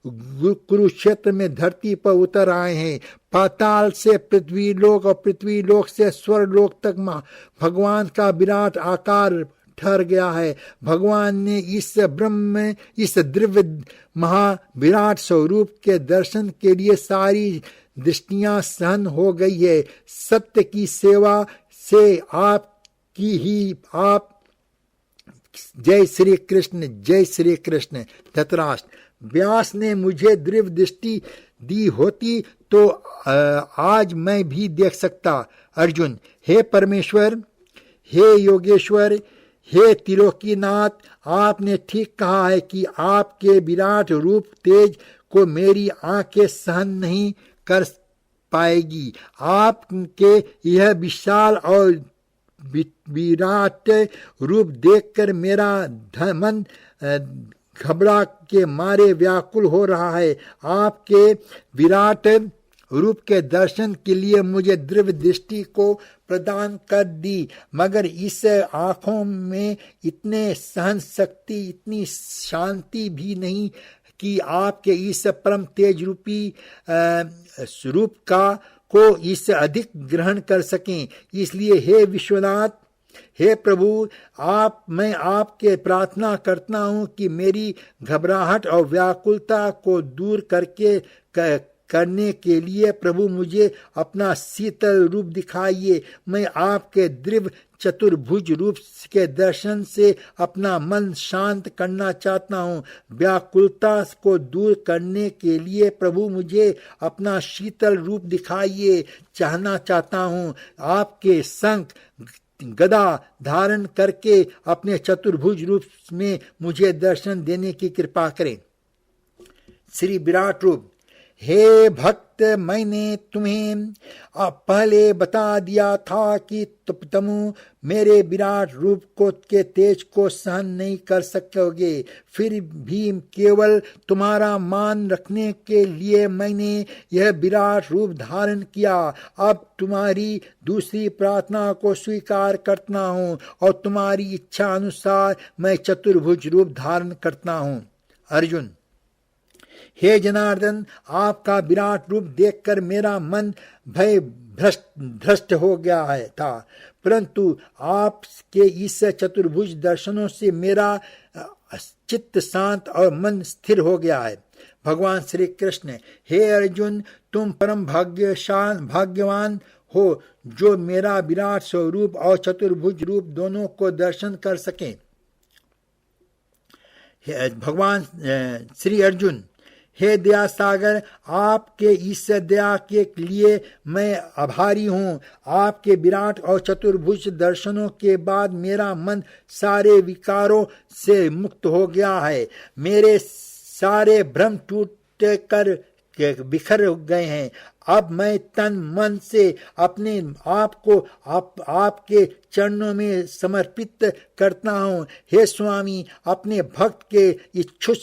कुरुक्षेत्र में धरती पर उतर आए हैं। पाताल से पृथ्वी लोक और पृथ्वी लोक से स्वर्ग लोक तक भगवान का विराट आकार ठहर गया है। भगवान ने इस दिव्य महाविराट स्वरूप के दर्शन के लिए सारी दृष्टियां सहन हो गई है। सत्य की सेवा से आपकी ही आप। जय श्री कृष्ण, जय श्री कृष्ण। धृतराष्ट्र, व्यास ने मुझे दिव्य दृष्टि दी होती तो आज मैं भी देख सकता। अर्जुन, हे परमेश्वर, हे योगेश्वर, हे त्रिलोकीनाथ, आपने ठीक कहा है कि आपके विराट रूप तेज को मेरी आंखें सहन नहीं कर पाएगी। आपके यह विशाल और विराट रूप देखकर मेरा मन घबरा के मारे व्याकुल हो रहा है। आपके विराट रूप के दर्शन के लिए मुझे दिव्य दृष्टि को प्रदान कर दी, मगर इस आंखों में इतने सहन शक्ति, इतनी शांति भी नहीं कि आपके इस परम तेज रूपी स्वरूप को इससे अधिक ग्रहण कर सकें। इसलिए हे विश्वनाथ, हे प्रभु, मैं आपके प्रार्थना करता हूँ कि मेरी घबराहट और व्याकुलता को दूर करने के लिए प्रभु मुझे अपना शीतल रूप दिखाइए। मैं आपके दिव्य चतुर्भुज रूप के दर्शन से अपना मन शांत करना चाहता हूँ। व्याकुलता को दूर करने के लिए प्रभु मुझे अपना शीतल रूप दिखाइए। चाहना चाहता हूँ आपके संग गदा धारण करके अपने चतुर्भुज रूप में मुझे दर्शन देने की कृपा करें। श्री विराट रूप, हे भक्त, मैंने तुम्हें पहले बता दिया था कि तुम मेरे विराट रूप के तेज को सहन नहीं कर सकोगे। फिर भी केवल तुम्हारा मान रखने के लिए मैंने यह विराट रूप धारण किया। अब तुम्हारी दूसरी प्रार्थना को स्वीकार करता हूँ और तुम्हारी इच्छा अनुसार मैं चतुर्भुज रूप धारण करता हूँ। अर्जुन, हे जनार्दन, आपका विराट रूप देखकर मेरा मन भय भ्रष्ट हो गया था, परंतु आपके इस चतुर्भुज दर्शनों से मेरा चित्त शांत और मन स्थिर हो गया है। भगवान श्री कृष्ण, हे अर्जुन, तुम परम भाग्यवान हो जो मेरा विराट स्वरूप और चतुर्भुज रूप दोनों को दर्शन कर सकें। भगवान श्री अर्जुन, हे दया सागर, आपके इस दया के लिए मैं आभारी हूँ। आपके विराट और चतुर्भुज दर्शनों के बाद मेरा मन सारे विकारों से मुक्त हो गया है। मेरे सारे भ्रम टूट कर बिखर गए हैं। अब मैं तन मन से अपने आप को आपके चरणों में समर्पित करता हूँ। हे स्वामी, अपने भक्त के इच्छुक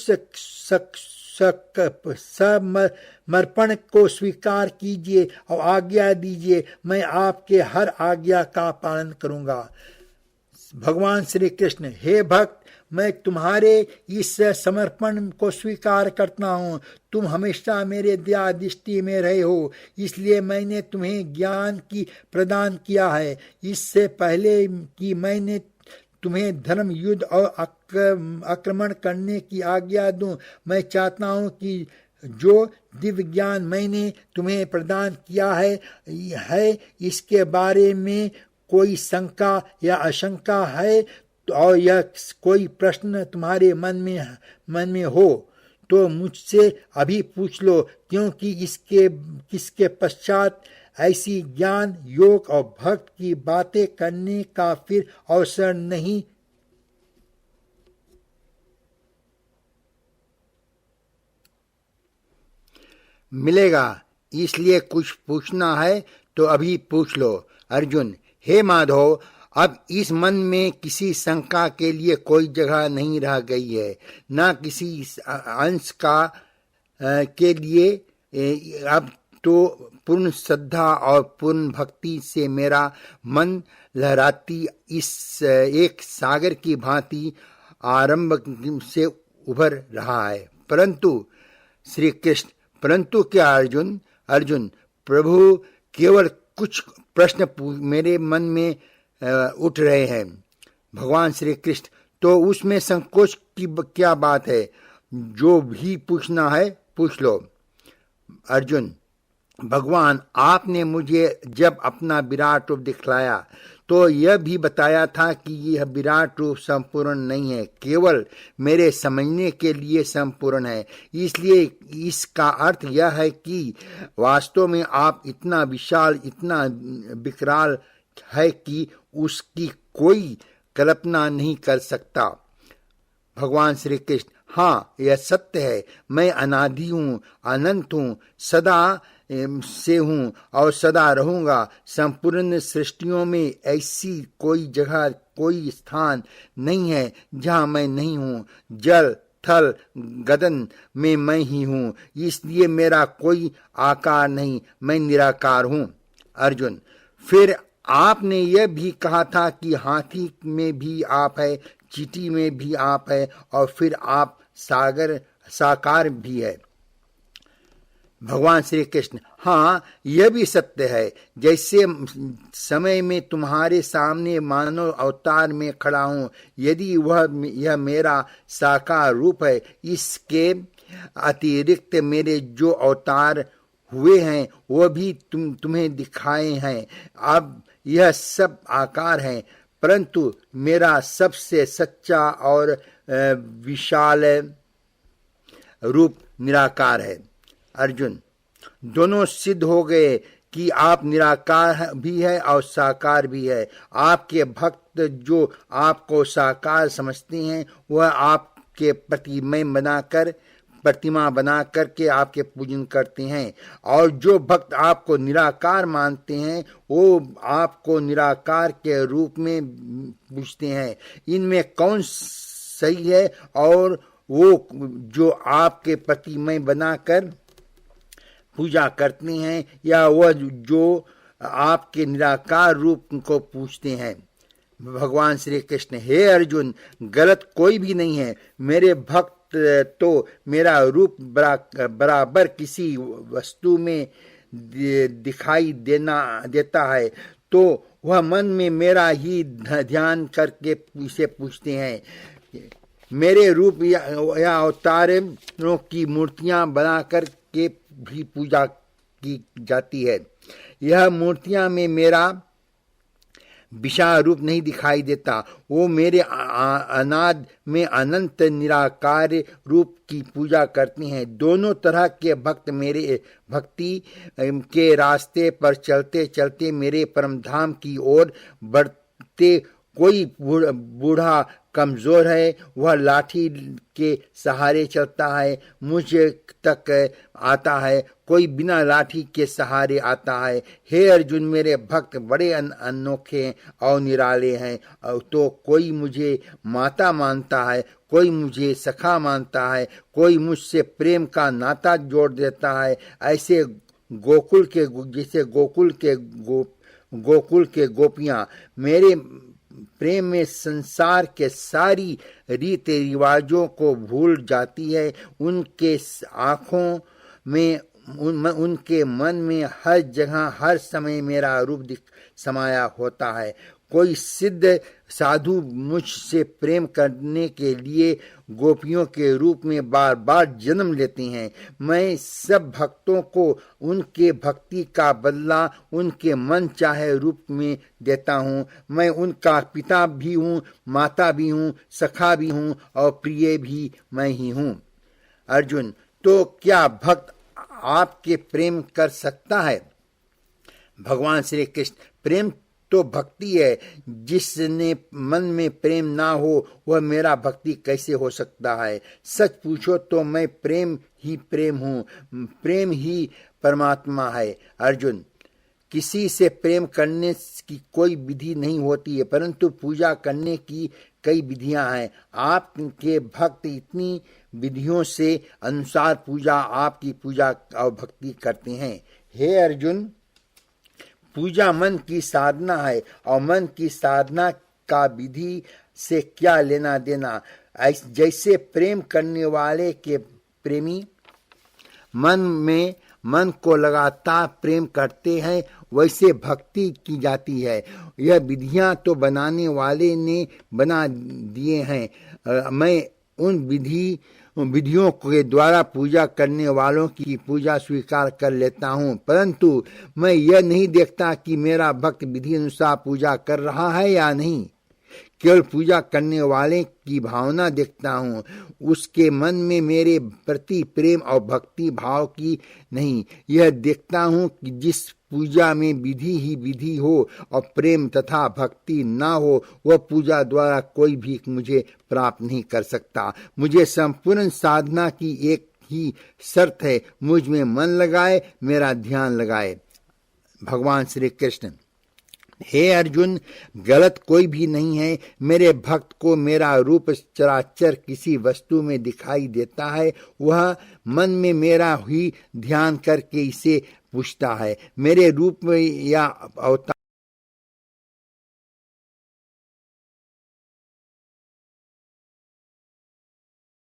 समर्पण को स्वीकार कीजिए और आज्ञा दीजिए। मैं आपके हर आज्ञा का पालन करूंगा। भगवान श्री कृष्ण, हे भक्त, मैं तुम्हारे इस समर्पण को स्वीकार करता हूँ। तुम हमेशा मेरे दया दृष्टि में रहे हो, इसलिए मैंने तुम्हें ज्ञान की प्रदान किया है। इससे पहले कि मैंने तुम्हें धर्म, युद्ध और आक्रमण करने की आज्ञा दूं, मैं चाहता हूं कि जो दिव्य ज्ञान मैंने तुम्हें प्रदान किया है इसके बारे में कोई शंका या आशंका है और यह कोई प्रश्न तुम्हारे मन में हो तो मुझसे अभी पूछ लो, क्योंकि इसके पश्चात ऐसी ज्ञान, योग और भक्त की बातें करने का फिर अवसर नहीं मिलेगा। इसलिए कुछ पूछना है तो अभी पूछ लो। अर्जुन, हे माधव, अब इस मन में किसी शंका के लिए कोई जगह नहीं रह गई है, न किसी अंश के लिए। अब तो पूर्ण श्रद्धा और पूर्ण भक्ति से मेरा मन लहराती इस एक सागर की भांति आरंभ से उभर रहा है। परंतु श्री कृष्ण, परंतु क्या अर्जुन? अर्जुन, प्रभु केवल कुछ प्रश्न मेरे मन में उठ रहे हैं। भगवान श्री कृष्ण, तो उसमें संकोच की क्या बात है? जो भी पूछना है पूछ लो। अर्जुन, भगवान, आपने मुझे जब अपना विराट रूप दिखलाया तो यह भी बताया था कि यह विराट रूप संपूर्ण नहीं है, केवल मेरे समझने के लिए संपूर्ण है। इसलिए इसका अर्थ यह है कि वास्तव में आप इतना विशाल, इतना विकराल है कि उसकी कोई कल्पना नहीं कर सकता। भगवान श्री कृष्ण, हाँ, यह सत्य है। मैं अनादि हूँ, अनंत हूँ, सदा से हूँ और सदा रहूंगा। संपूर्ण सृष्टियों में ऐसी कोई जगह, कोई स्थान नहीं है जहाँ मैं नहीं हूँ। जल, थल, गगन में मैं ही हूँ, इसलिए मेरा कोई आकार नहीं, मैं निराकार हूँ। अर्जुन, फिर आपने यह भी कहा था कि हाथी में भी आप है, चींटी में भी आप है और फिर आप साकार भी है। भगवान श्री कृष्ण, हाँ, यह भी सत्य है। जैसे समय में तुम्हारे सामने मानव अवतार में खड़ा हूँ, यदि यह मेरा साकार रूप है, इसके अतिरिक्त मेरे जो अवतार हुए हैं वह भी तुम्हें दिखाए हैं। अब यह सब आकार हैं, परंतु मेरा सबसे सच्चा और विशाल रूप निराकार है। अर्जुन, दोनों सिद्ध हो गए कि आप निराकार भी है और साकार भी है। आपके भक्त जो आपको साकार समझते हैं वह आपके प्रतिमा बना करके आपके पूजन करते हैं, और जो भक्त आपको निराकार मानते हैं वो आपको निराकार के रूप में पूजते हैं। इनमें कौन सही है? और वो जो आपके प्रतिमा बनाकर पूजा करते हैं या वह जो आपके निराकार रूप को पूजते हैं? भगवान श्री कृष्ण, हे अर्जुन, गलत कोई भी नहीं है। मेरे भक्त तो मेरा रूप बराबर किसी वस्तु में दिखाई देता है तो वह मन में मेरा ही ध्यान करके इसे पूछते हैं। मेरे रूप या अवतारों की मूर्तियां बना कर के भी पूजा की जाती है। यह मूर्तियां में मेरा विशाल रूप नहीं दिखाई देता, वो मेरे अनाद में अनंत निराकार रूप की पूजा करती हैं। दोनों तरह के भक्त मेरे भक्ति के रास्ते पर चलते चलते मेरे परम धाम की ओर बढ़ते। कोई बूढ़ा कमजोर है, वह लाठी के सहारे चलता है, मुझ तक आता है। कोई बिना लाठी के सहारे आता है। हे अर्जुन, मेरे भक्त बड़े अनोखे और निराले हैं। तो कोई मुझे माता मानता है, कोई मुझे सखा मानता है, कोई मुझसे प्रेम का नाता जोड़ देता है। ऐसे गोकुल के गोपियां मेरे प्रेम में संसार के सारी रीति रिवाजों को भूल जाती है। उनके आँखों में, उनके मन में हर जगह हर समय मेरा रूप समाया होता है। कोई सिद्ध साधु मुझसे प्रेम करने के लिए गोपियों के रूप में बार बार जन्म लेते हैं। मैं सब भक्तों को उनके भक्ति का बदला उनके मन चाहे रूप में देता हूँ। मैं उनका पिता भी हूँ, माता भी हूँ, सखा भी हूँ और प्रिय भी मैं ही हूँ। अर्जुन, तो क्या भक्त आपके प्रेम कर सकता है? भगवान श्री कृष्ण, प्रेम तो भक्ति है। जिसने मन में प्रेम ना हो वह मेरा भक्ति कैसे हो सकता है? सच पूछो तो मैं प्रेम ही प्रेम हूँ, प्रेम ही परमात्मा है। अर्जुन, किसी से प्रेम करने की कोई विधि नहीं होती है, परंतु पूजा करने की कई विधियां हैं। आपके भक्त इतनी विधियों से अनुसार आपकी पूजा और भक्ति करते हैं। हे अर्जुन, पूजा मन की साधना है और मन की साधना का विधि से क्या लेना देना? जैसे प्रेम करने वाले के प्रेमी मन को लगातार प्रेम करते हैं, वैसे भक्ति की जाती है। यह विधियां तो बनाने वाले ने बना दिए हैं। मैं उन विधियों के द्वारा पूजा करने वालों की पूजा स्वीकार कर लेता हूँ, परंतु मैं यह नहीं देखता कि मेरा भक्त विधि अनुसार पूजा कर रहा है या नहीं। केवल पूजा करने वाले की भावना देखता हूँ, उसके मन में मेरे प्रति प्रेम और भक्ति भाव की नहीं। यह देखता हूँ कि जिस पूजा में विधि ही विधि हो और प्रेम तथा भक्ति ना हो, वह पूजा द्वारा कोई भी मुझे प्राप्त नहीं कर सकता। मुझे संपूर्ण साधना की एक ही शर्त है, मुझ में मन लगाए, मेरा ध्यान लगाए। भगवान श्री कृष्ण: हे अर्जुन, गलत कोई भी नहीं है। मेरे भक्त को मेरा रूप चराचर किसी वस्तु में दिखाई देता है, वह मन में मेरा ही ध्यान करके इसे पूछता है। मेरे रूप या अवतार